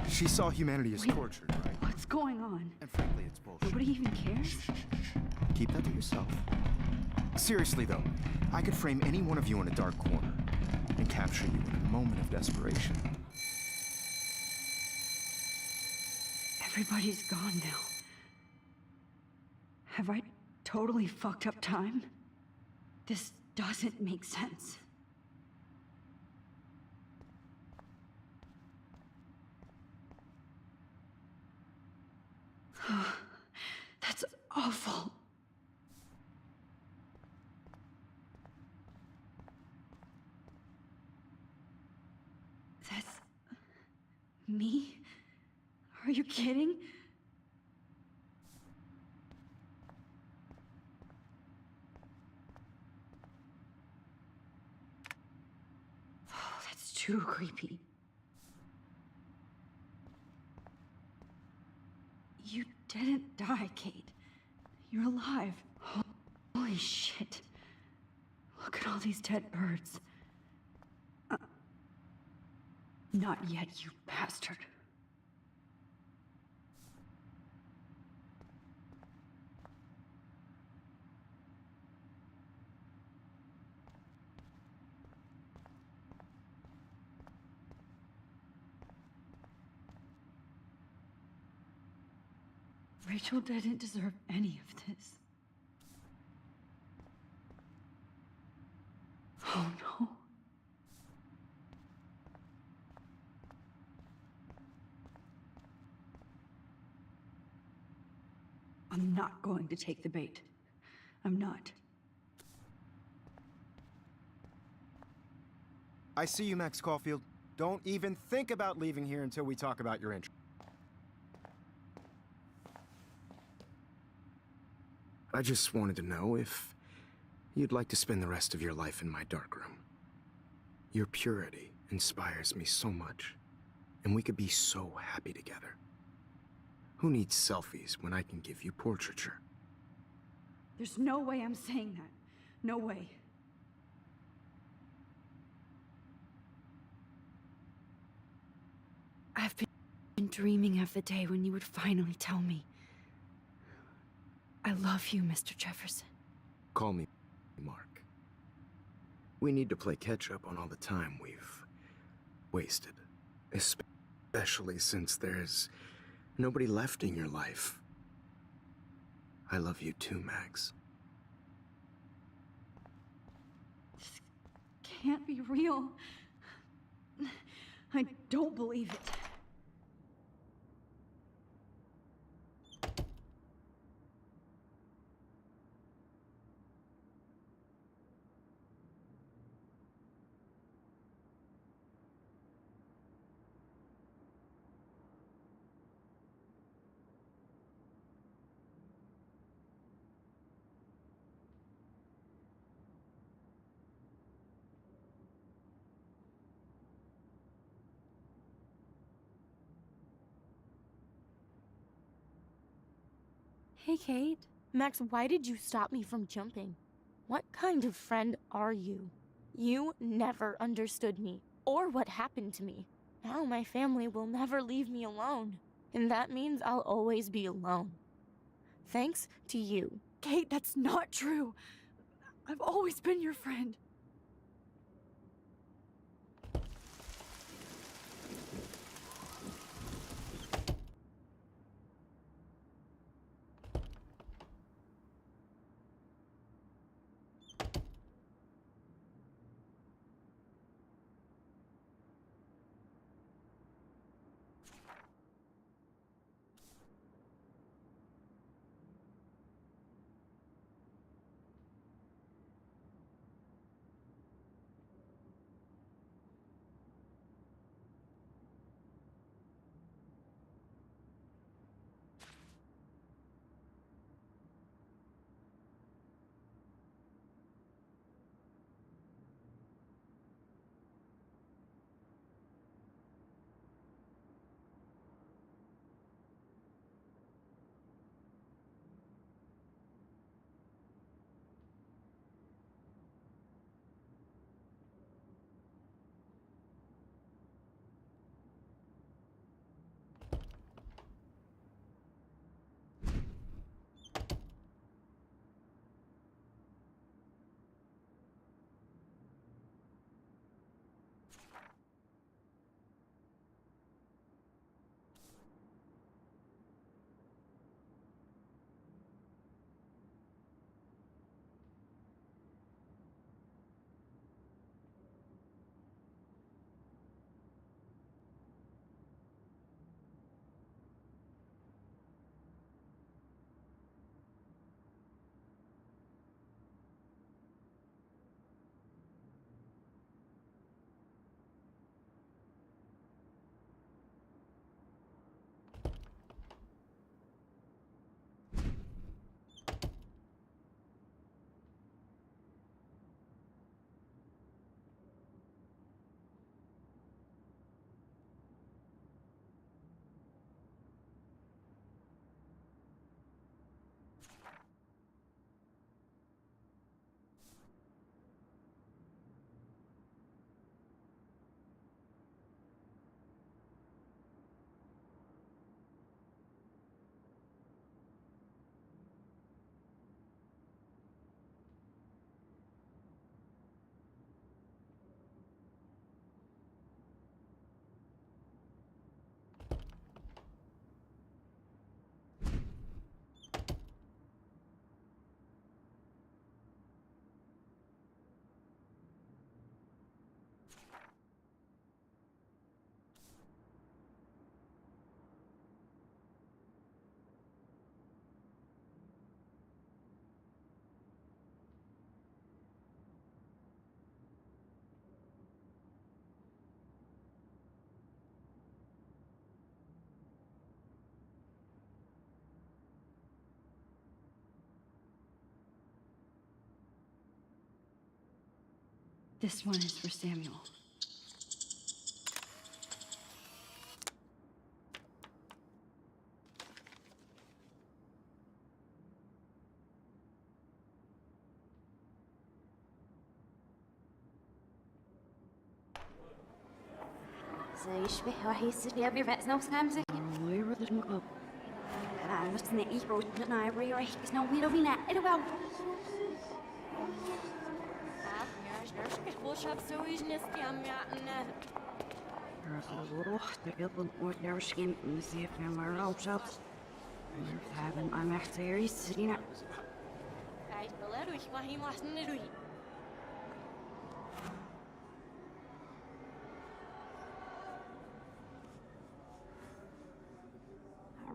She saw humanity as tortured, right? What's going on? And frankly, it's bullshit. Nobody even cares? Keep that to yourself. Seriously, though, I could frame any one of you in a dark corner and capture you in a moment of desperation. Everybody's gone now. Have I totally fucked up time? This doesn't make sense. That's awful. That's me? Are you kidding? Oh, that's too creepy. You didn't die, Kate. You're alive. Holy shit. Look at all these dead birds. Not yet, you bastard. Rachel didn't deserve any of this. Oh no. I'm not going to take the bait. I'm not. I see you, Max Caulfield. Don't even think about leaving here until we talk about your entry. I just wanted to know if you'd like to spend the rest of your life in my darkroom. Your purity inspires me so much, and we could be so happy together. Who needs selfies when I can give you portraiture? There's no way I'm saying that. No way. I've been dreaming of the day when you would finally tell me. I love you, Mr. Jefferson. Call me Mark. We need to play catch-up on all the time we've wasted. Especially since there's nobody left in your life. I love you too, Max. This can't be real. I don't believe it. Hey, Kate. Max, why did you stop me from jumping? What kind of friend are you? You never understood me, or what happened to me. Now my family will never leave me alone, and that means I'll always be alone. Thanks to you. Kate, that's not true. I've always been your friend. This one is for Samuel. يشبه وحيس يا بيرفع نوس خمسة. Where did it go? أنا مش نلاقي بروت أنا ريح إسنا ويلو فينا إلو. Roch, de wilde ooit naar schim, muziek naar maar op zelfs. We hebben aan echt series, Sina. Kijk, de leer ik maar hier maar snel doe.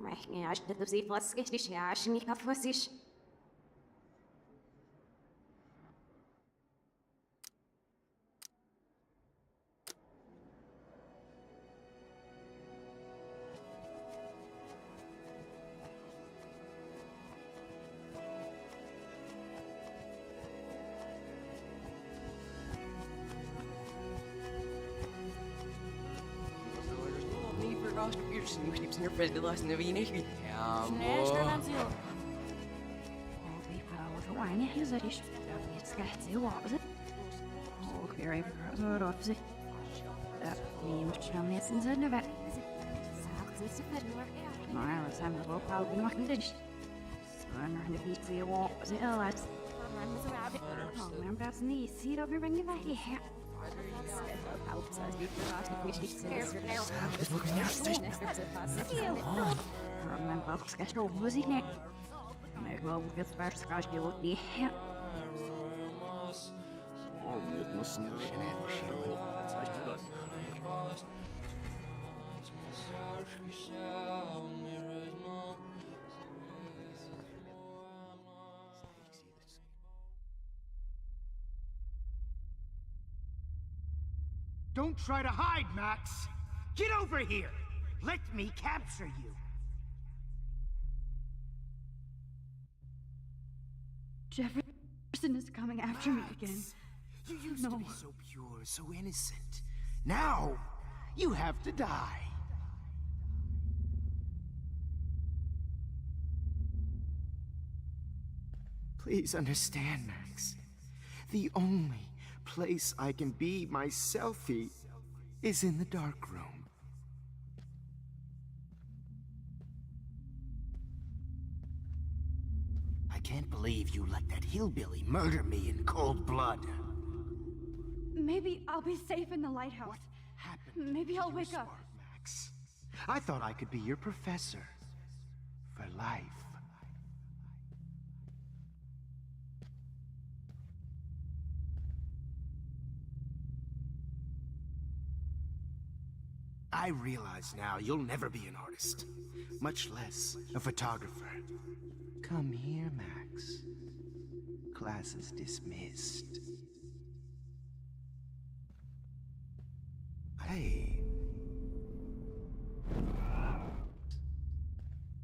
رحني عشان تدوسي فاسكش عشان يكفوسيش. Snips in your friend last never you need. وعيني حزريش يتسكحتي وعبزت وكيري فرزور وفزي مش نام يسنزل نبع ما عارف سامي بوقع وما كندش the beats the wall. Let's. Oh, I'm passing these. See it over in the back. Don't try to hide, Max! Get over here! Let me capture you! Jefferson is coming after me again. You used to be so pure, so innocent. Now, you have to die. Please understand, Max. The only place I can be myself is in the dark room. I can't believe you let that hillbilly murder me in cold blood. Maybe I'll be safe in the lighthouse. What happened? Maybe I'll wake up. Max. I thought I could be your professor. For life. I realize now you'll never be an artist, much less a photographer. Come here, Max. Class is dismissed. Hey.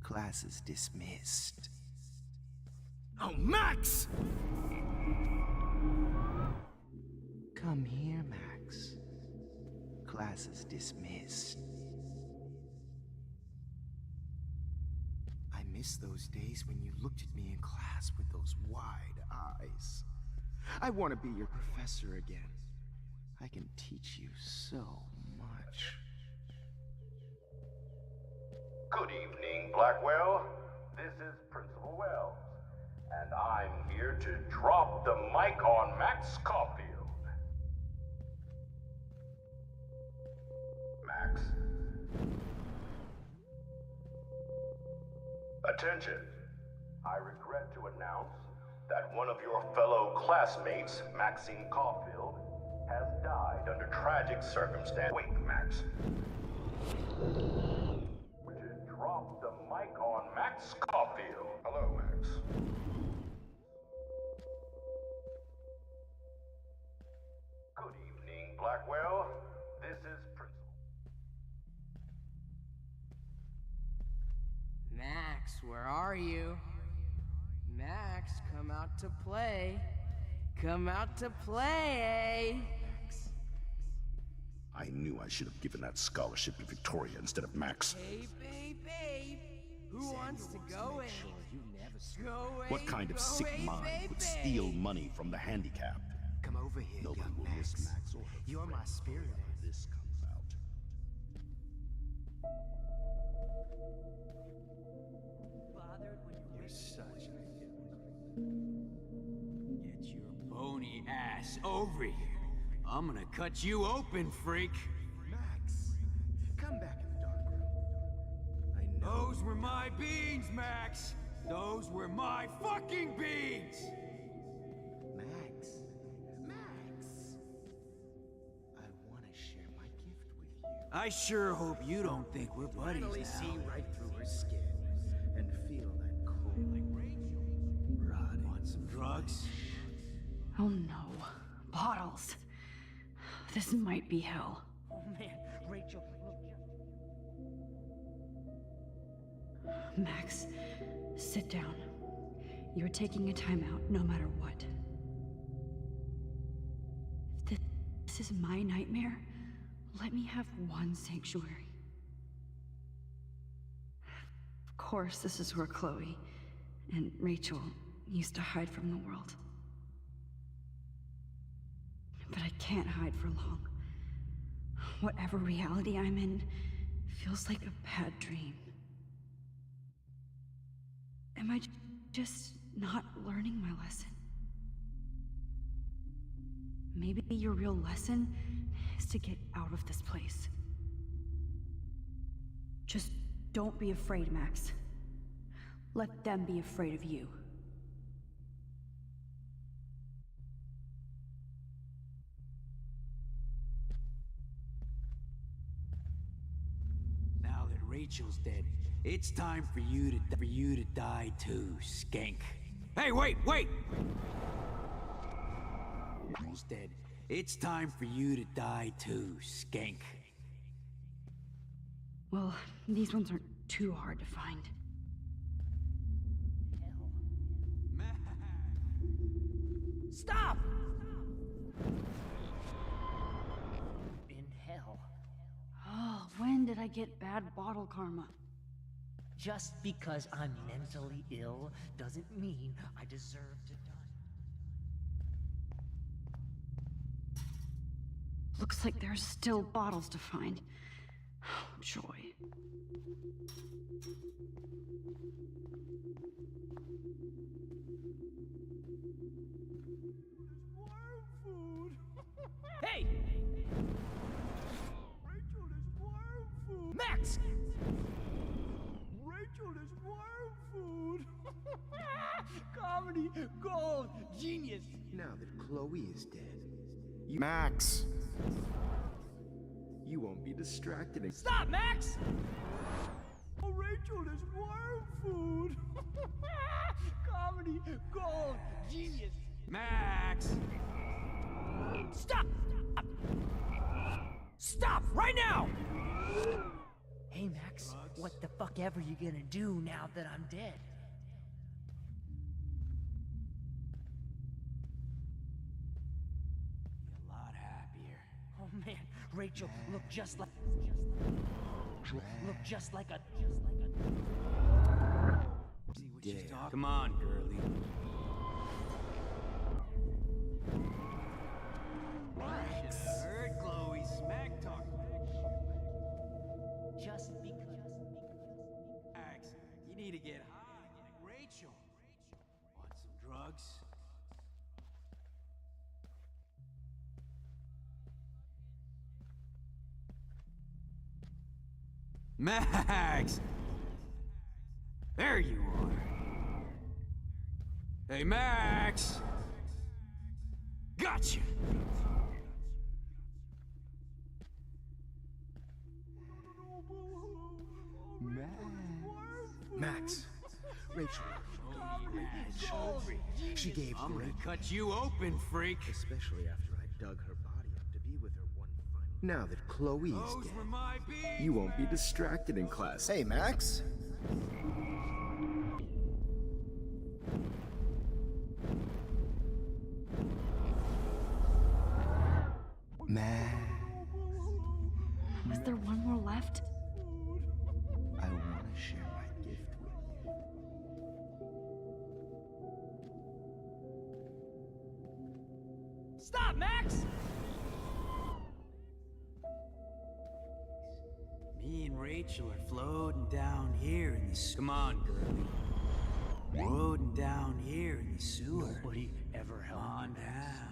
Class is dismissed. Oh, Max! Come here, Max. Class is dismissed. I miss those days when you looked at me in class with those wide eyes. I want to be your professor again. I can teach you so much. Good evening, Blackwell. This is Principal Wells, and I'm here to drop the mic on Max Caulfield. Max. Attention. I regret to announce that one of your fellow classmates, Maxine Caulfield, has died under tragic circumstances. Wait, Max. Would you drop the mic on Max Caulfield? Hello, Max. Good evening, Blackwell. This is Principal. Max, where are you? Max, come out to play. Come out to play, I knew I should have given that scholarship to Victoria instead of Max. Hey, babe. Who wants to go in? Go away. What kind of sick mind would steal money from the handicapped? Come over here, Nobody young will Max. miss Max or her You're my friends spirit. wherever this comes out. You're such a... Get your bony ass over here. I'm gonna cut you open, freak. Max, come back in the dark room. I know. Those were my beans, Max. Those were my fucking beans. Max. I want to share my gift with you. I sure hope you don't think we're buddies Finally now. see right through her skin and feel that cold, rotting. Want some drugs? Oh no. Bottles. This might be hell. Oh man, Rachel. Max, sit down. You're taking a timeout no matter what. If this is my nightmare, let me have one sanctuary. Of course, this is where Chloe and Rachel used to hide from the world. But I can't hide for long. Whatever reality I'm in feels like a bad dream. Am I just not learning my lesson? Maybe your real lesson is to get out of this place. Just don't be afraid, Max. Let them be afraid of you. Now that Rachel's dead, it's time for you to die too, skank. Hey, wait! Rachel's dead. It's time for you to die too, skank. Well, these ones aren't too hard to find. Stop! In hell. Oh, when did I get bad bottle karma? Just because I'm mentally ill doesn't mean I deserve to die. Looks like there's still bottles to find. Oh, joy. Hey! Rachel is worm food! Max! Rachel is worm food! Comedy gold! Genius! Now that Chloe is dead, Max! You won't be distracted. Stop, Max! Oh, Rachel is worm food! Comedy gold! Genius! Max! Stop! Stop right now! Hey, Max, what the fuck ever you gonna do now that I'm dead? Be a lot happier. Oh man, Rachel looked just like a See what she's talking. Come on, girlie. Should've heard Chloe smack talk. just because. Max, you need to get high. Rachel, want some drugs? Max! There you are. Hey, Max! Gotcha! Max. Rachel. She gave I'm gonna great. cut you open, freak. Especially after I dug her body up to be with her one final. Now that Chloe is Those dead, were my beans, you won't be distracted in class. Hey, Max. Was there one more left? I want to share my gift with you. Stop, Max! Me and Rachel are floating down here in the Come on, girlie. Floating down here in the sewer. Nobody ever held on down.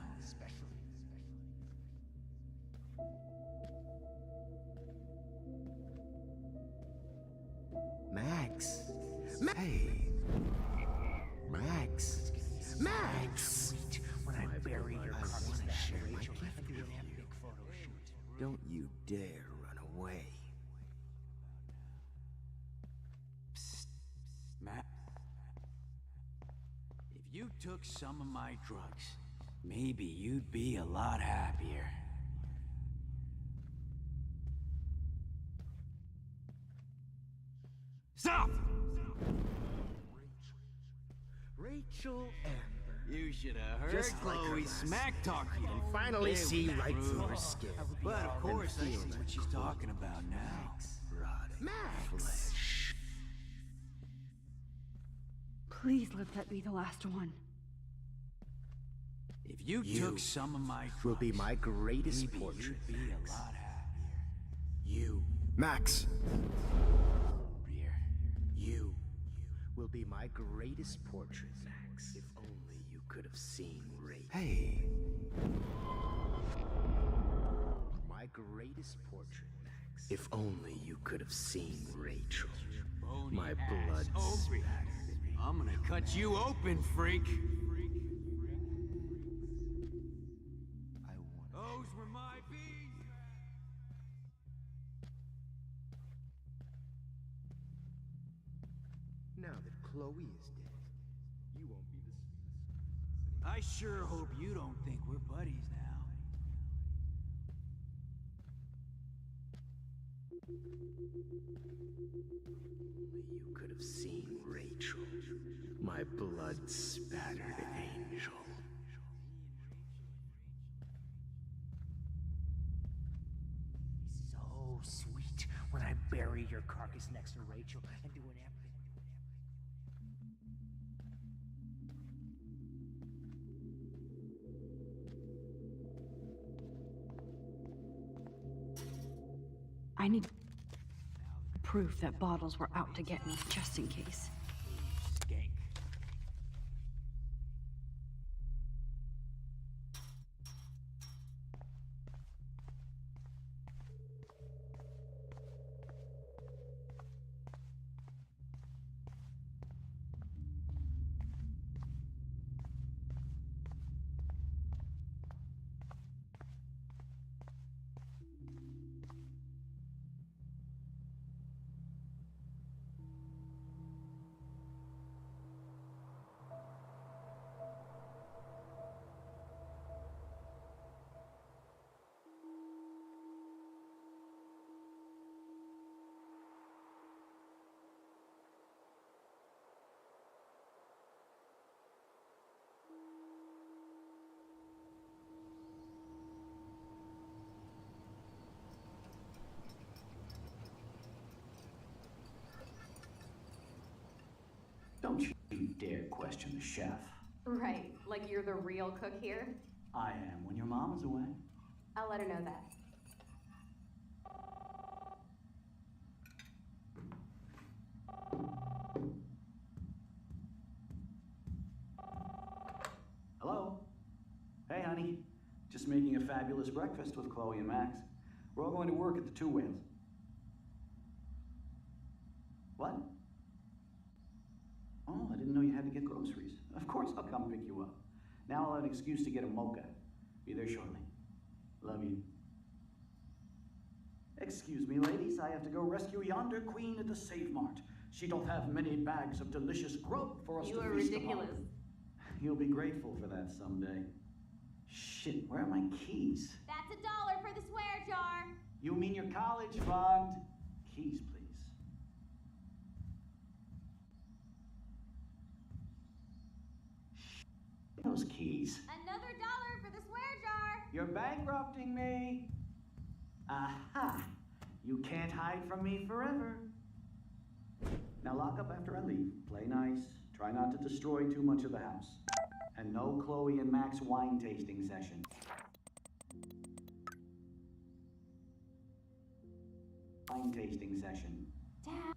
Max. Hey. Max. Max. When I bury your I carcass, want to share my Rachel, gift and do with an you. epic photo shoot. Don't you dare run away. Psst. Matt. If you took some of my drugs, maybe you'd be a lot happier. Stop! Rachel Amber. You should have heard Just like her Chloe last smack talk you. And finally It see was right through rude. her skin. But of course, I And see feel what she's talking about now. Max. Please let that be the last one. If you took some of my drugs, will be my greatest maybe portrait. you'd be a lot happier. You, Max. You will will be my greatest portrait, Max. If only you could have seen Rachel. Hey. My greatest portrait, Max. If only you could have seen Rachel. My blood spattered. I'm gonna cut you open, freak. Those were my bees. Now that Chloe is dead, you won't be the sweetest. I sure hope you don't think we're buddies now. Only you could have seen Rachel, my blood-spattered angel. So sweet when I bury your carcass next to Rachel and do an everything. I need proof that bottles were out to get me, just in case. Skank. Don't you dare question the chef. Right, like you're the real cook here? I am when your mom is away. I'll let her know that. Hello? Hey, honey. Just making a fabulous breakfast with Chloe and Max. We're all going to work at the Two Whales. What? Oh, I didn't know you had to get groceries. Of course I'll come pick you up. Now I'll have an excuse to get a mocha. Be there shortly. Love you. Excuse me, ladies. I have to go rescue yonder queen at the Save Mart. She doth have many bags of delicious grub for us to feast upon. You are ridiculous. You'll be grateful for that someday. Shit, where are my keys? That's $1 for the swear jar. You mean your college fund? Keys, please. Those keys. Another $1 for the swear jar. You're bankrupting me. Aha! You can't hide from me forever. Now lock up after I leave. Play nice. Try not to destroy too much of the house. And no Chloe and Max wine tasting session. Wine tasting session. Dad.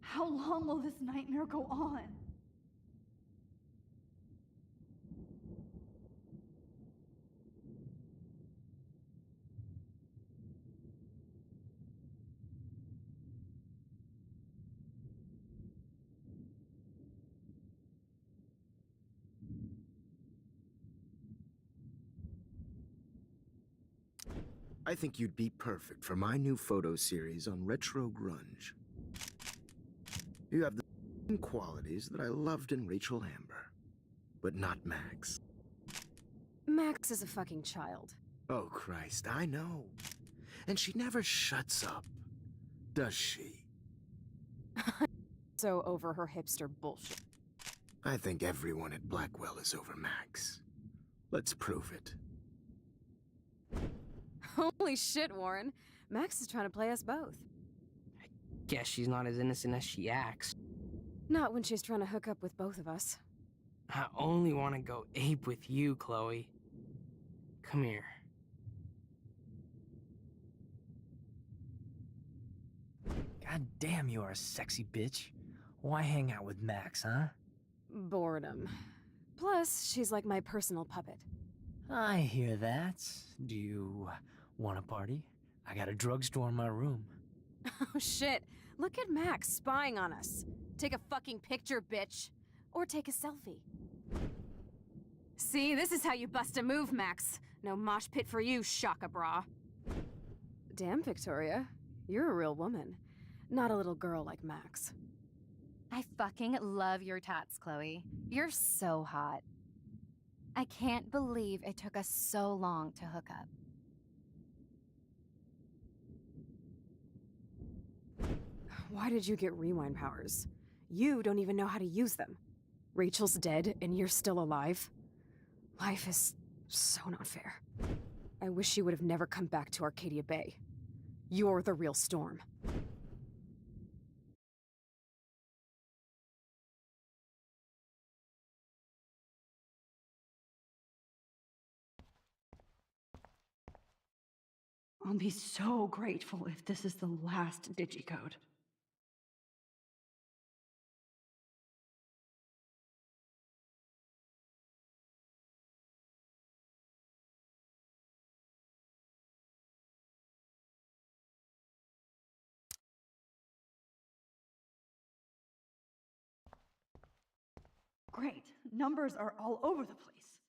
How long will this nightmare go on? I think you'd be perfect for my new photo series on retro grunge. You have the same qualities that I loved in Rachel Amber, but not Max. Max is a fucking child. Oh, Christ, I know. And she never shuts up, does she? So over her hipster bullshit. I think everyone at Blackwell is over Max. Let's prove it. Holy shit, Warren. Max is trying to play us both. Guess she's not as innocent as she acts. Not when she's trying to hook up with both of us. I only want to go ape with you, Chloe. Come here. God damn, you are a sexy bitch. Why hang out with Max, huh? Boredom. Plus, she's like my personal puppet. I hear that. Do you want a party? I got a drugstore in my room. Oh shit, look at Max spying on us. Take a fucking picture, bitch. Or take a selfie. See, this is how you bust a move, Max. No mosh pit for you, Shaka Bra. Damn, Victoria. You're a real woman. Not a little girl like Max. I fucking love your tats, Chloe. You're so hot. I can't believe it took us so long to hook up. Why did you get rewind powers? You don't even know how to use them. Rachel's dead and you're still alive. Life is so not fair. I wish you would have never come back to Arcadia Bay. You're the real Storm. I'll be so grateful if this is the last digicode. Great. Numbers are all over the place.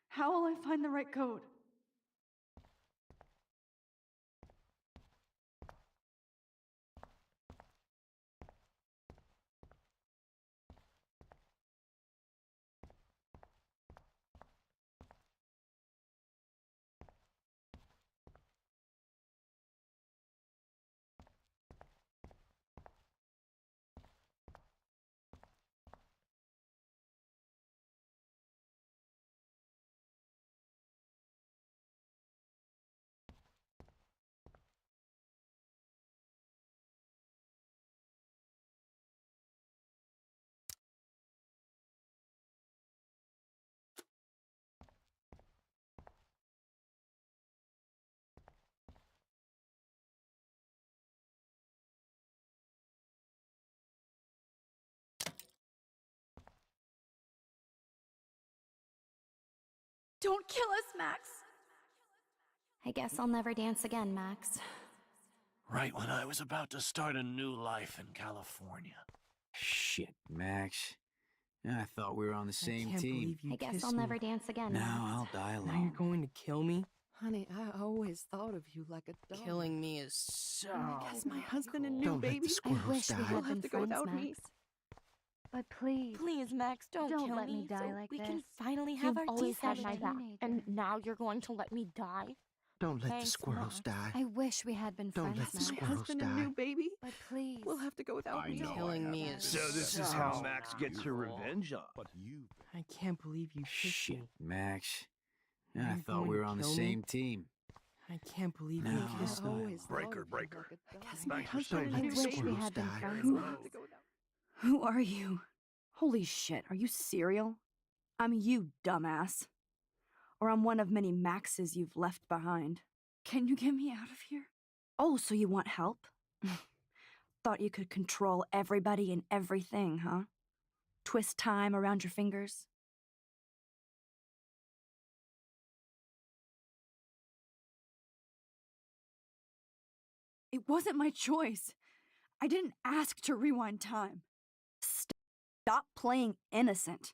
How will I find the right code? Don't kill us, Max! I guess I'll never dance again, Max. Right when I was about to start a new life in California. Shit, Max. I thought we were on the same can't team. believe you I guess kissed I'll me. never dance again, Now Max. I'll die Now alone. you're going to kill me? Honey, I always thought of you like a dog. Killing me is so... Yes, my husband and new Don't let baby. the squirrels I wish we die. had You'll been have to go friends, without Max. me. But please, Please, Max, don't kill let me die so like we this. can finally have You've our always had session. my back. And now you're going to let me die? Don't let the Thanks, squirrels Max. die. I wish we had been Don't friends, let the Max. My squirrels husband and die. new baby. But please, We'll have to go without I me. know Killing I me have is to So this do is how Max not gets her beautiful. revenge on. But you I can't believe you kissed Shit, me. Max. Now I you're thought going we to were on the kill me? same team. I can't believe No, you I'll kissed die me. always Breaker, thought breaker. of you like a dog. Yes, My Max, husband don't and let new the I wish we baby. squirrels had been die. friends, We'll Max. have to go without Who are you? Holy shit, are you cereal? I'm you, dumbass. Or I'm one of many Maxes you've left behind. Can you get me out of here? Oh, so you want help? Thought you could control everybody and everything, huh? Twist time around your fingers? It wasn't my choice. I didn't ask to rewind time. Stop playing innocent.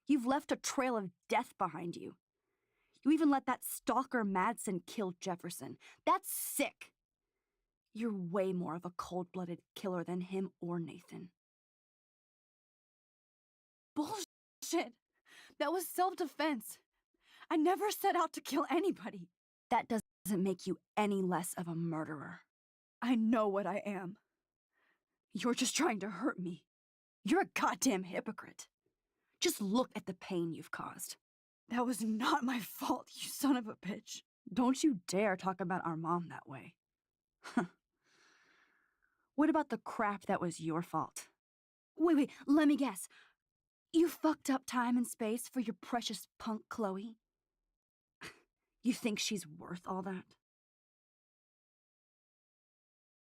You've left a trail of death behind you. You even let that stalker Madsen kill Jefferson. That's sick. You're way more of a cold-blooded killer than him or Nathan. Bullshit! That was self-defense. I never set out to kill anybody. That doesn't make you any less of a murderer. I know what I am. You're just trying to hurt me. You're a goddamn hypocrite. Just look at the pain you've caused. That was not my fault, you son of a bitch. Don't you dare talk about our mom that way. What about the crap that was your fault? Wait, let me guess. You fucked up time and space for your precious punk Chloe? You think she's worth all that?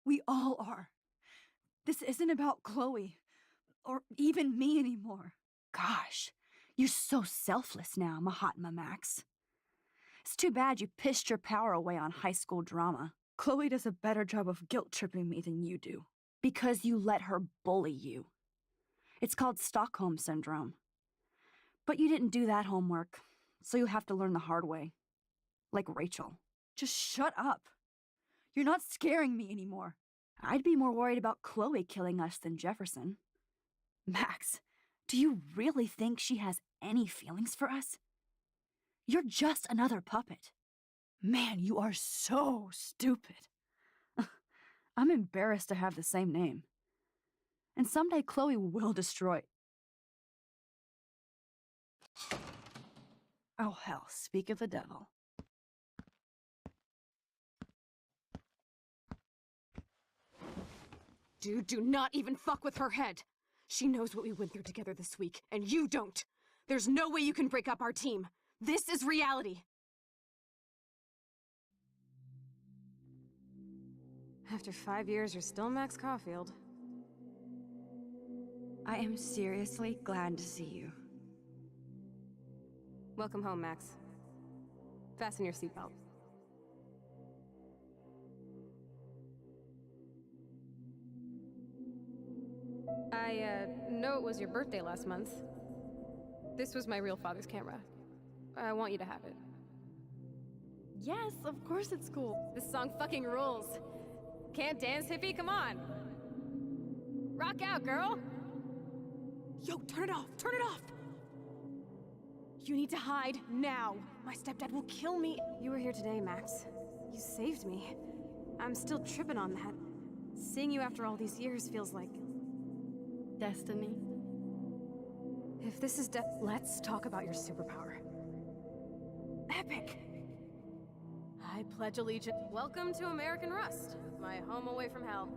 We all are. This isn't about Chloe. Or even me anymore. Gosh, you're so selfless now, Mahatma Max. It's too bad you pissed your power away on high school drama. Chloe does a better job of guilt-tripping me than you do. Because you let her bully you. It's called Stockholm Syndrome. But you didn't do that homework, so you'll have to learn the hard way. Like Rachel. Just shut up. You're not scaring me anymore. I'd be more worried about Chloe killing us than Jefferson. Max, do you really think she has any feelings for us? You're just another puppet. Man, you are so stupid. I'm embarrassed to have the same name. And someday Chloe will destroy... Oh hell, speak of the devil. Dude, do not even fuck with her head. She knows what we went through together this week, and you don't. There's no way you can break up our team. This is reality. After 5 years, you're still Max Caulfield. I am seriously glad to see you. Welcome home, Max. Fasten your seatbelt. I know it was your birthday last month. This was my real father's camera. I want you to have it. Yes, of course it's cool. This song fucking rules. Can't dance, hippie? Come on. Rock out, girl. Yo, turn it off. Turn it off. You need to hide now. My stepdad will kill me. You were here today, Max. You saved me. I'm still tripping on that. Seeing you after all these years feels like... destiny. If this is let's talk about your superpower. Epic! I pledge allegiance. Welcome to American Rust, my home away from hell.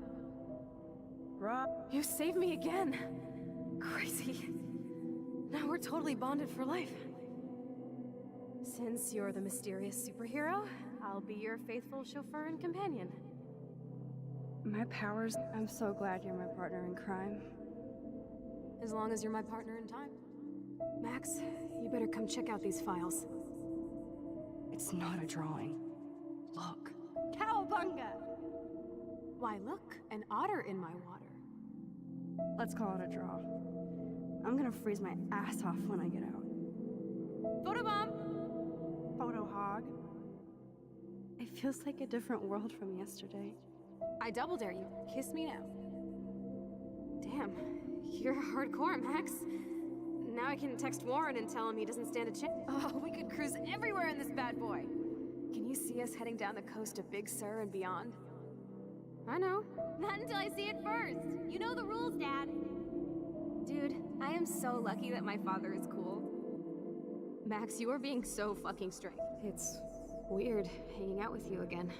Rob, you saved me again. Crazy. Now we're totally bonded for life. Since you're the mysterious superhero, I'll be your faithful chauffeur and companion. My powers, I'm so glad you're my partner in crime. As long as you're my partner in time. Max, you better come check out these files. It's not a drawing. Look. Cowabunga! Why look, an otter in my water. Let's call it a draw. I'm gonna freeze my ass off when I get out. Photobomb! Photo hog. It feels like a different world from yesterday. I double dare you. Kiss me now. Damn, you're hardcore, Max. Now I can text Warren and tell him he doesn't stand a chance. Oh, we could cruise everywhere in this bad boy. Can you see us heading down the coast of Big Sur and beyond? I know. Not until I see it first. You know the rules, Dad. Dude, I am so lucky that my father is cool. Max, you are being so fucking straight. It's weird hanging out with you again.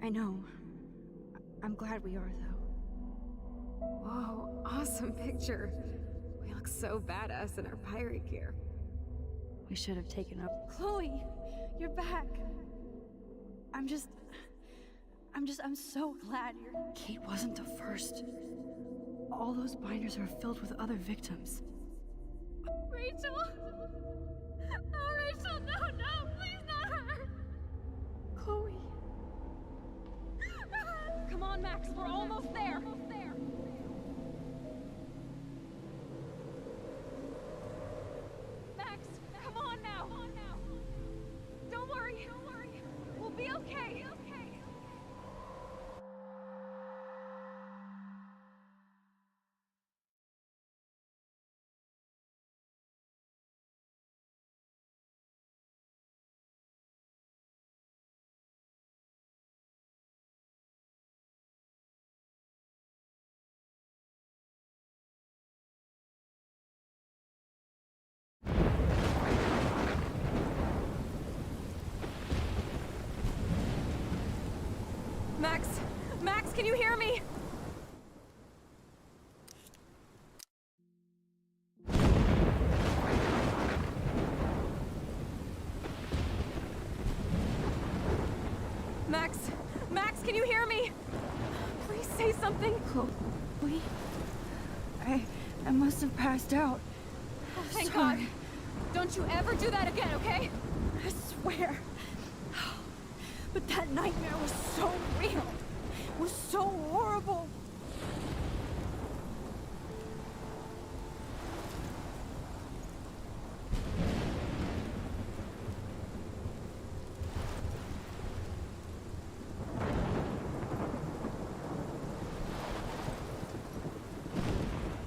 I know. I'm glad we are, though. Whoa, awesome picture. We look so badass in our pirate gear. We should have taken up... Chloe, you're back. I'm so glad you're... Kate wasn't the first. All those binders are filled with other victims. Rachel! Oh, Rachel, no, please not her! Chloe. Come on, Max, we're almost there. Max, come on now. Don't worry. We'll be okay. Max, can you hear me? Max, can you hear me? Please say something? Chloe? I must have passed out. Oh, thank Sorry. God. Don't you ever do that again, okay? I swear. But that nightmare was so real. It was so horrible.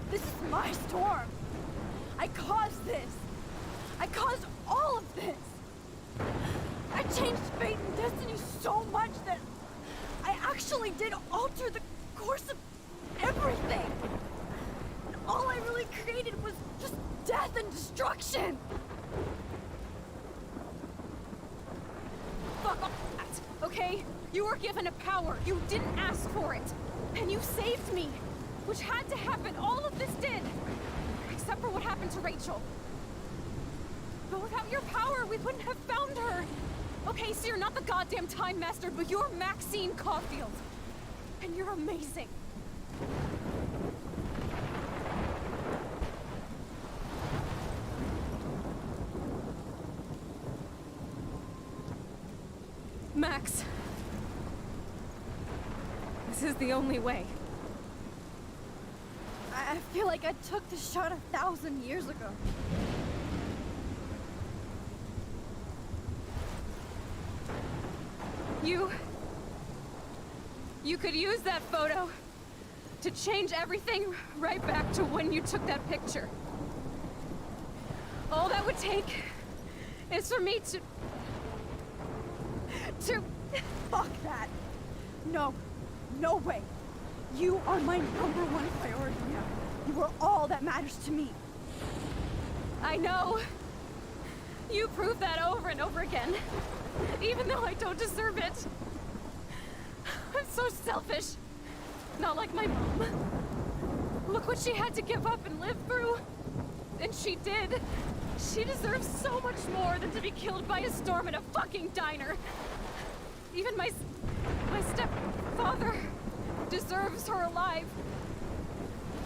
This is my storm. I caused this. I caused all of this. I changed fate and destiny so much that I actually did alter the course of everything. And all I really created was just death and destruction. Fuck off that, okay? You were given a power. You didn't ask for it. And you saved me. Which had to happen. All of this did. Except for what happened to Rachel. But without your power, we wouldn't have found her. Okay, so you're not the goddamn Time Master, but you're Maxine Caulfield. And you're amazing. Max. This is the only way. I feel like I took the shot 1,000 years ago. You could use that photo to change everything right back to when you took that picture. All that would take is for me to... Fuck that. No. No way. You are my #1 priority now. You are all that matters to me. I know. You prove that over and over again. Even though I don't deserve it. I'm so selfish. Not like my mom. Look what she had to give up and live through. And she did. She deserves so much more than to be killed by a storm in a fucking diner. Even my stepfather deserves her alive.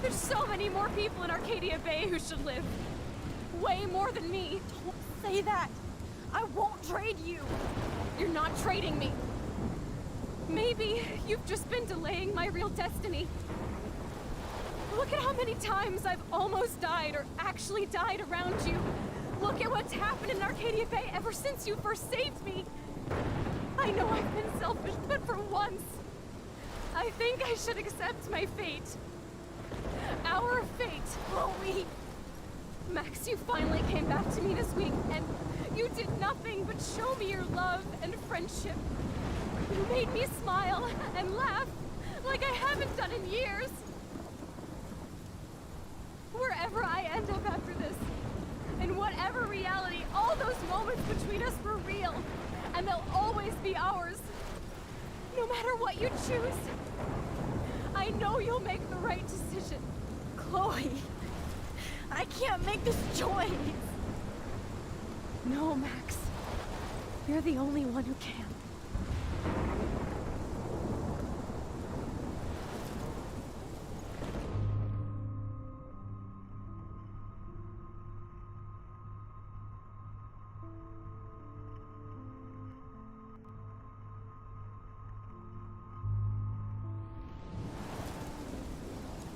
There's so many more people in Arcadia Bay who should live. Way more than me. Don't say that. I won't trade you. You're not trading me. Maybe you've just been delaying my real destiny. Look at how many times I've almost died or actually died around you. Look at what's happened in Arcadia Bay ever since you first saved me. I know I've been selfish, but for once, I think I should accept my fate. Our fate. Chloe. Max, you finally came back to me this week, and you did nothing but show me your love and friendship. You made me smile and laugh like I haven't done in years. Wherever I end up after this, in whatever reality, all those moments between us were real, and they'll always be ours. No matter what you choose, I know you'll make the right decision. Chloe, I can't make this choice. No, Max. You're the only one who can.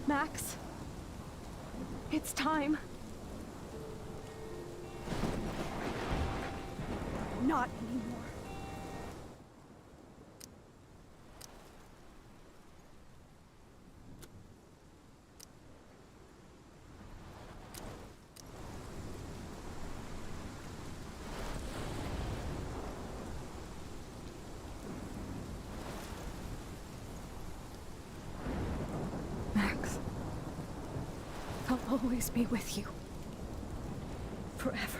Max, it's time. Not anymore. Max, I'll always be with you. Forever.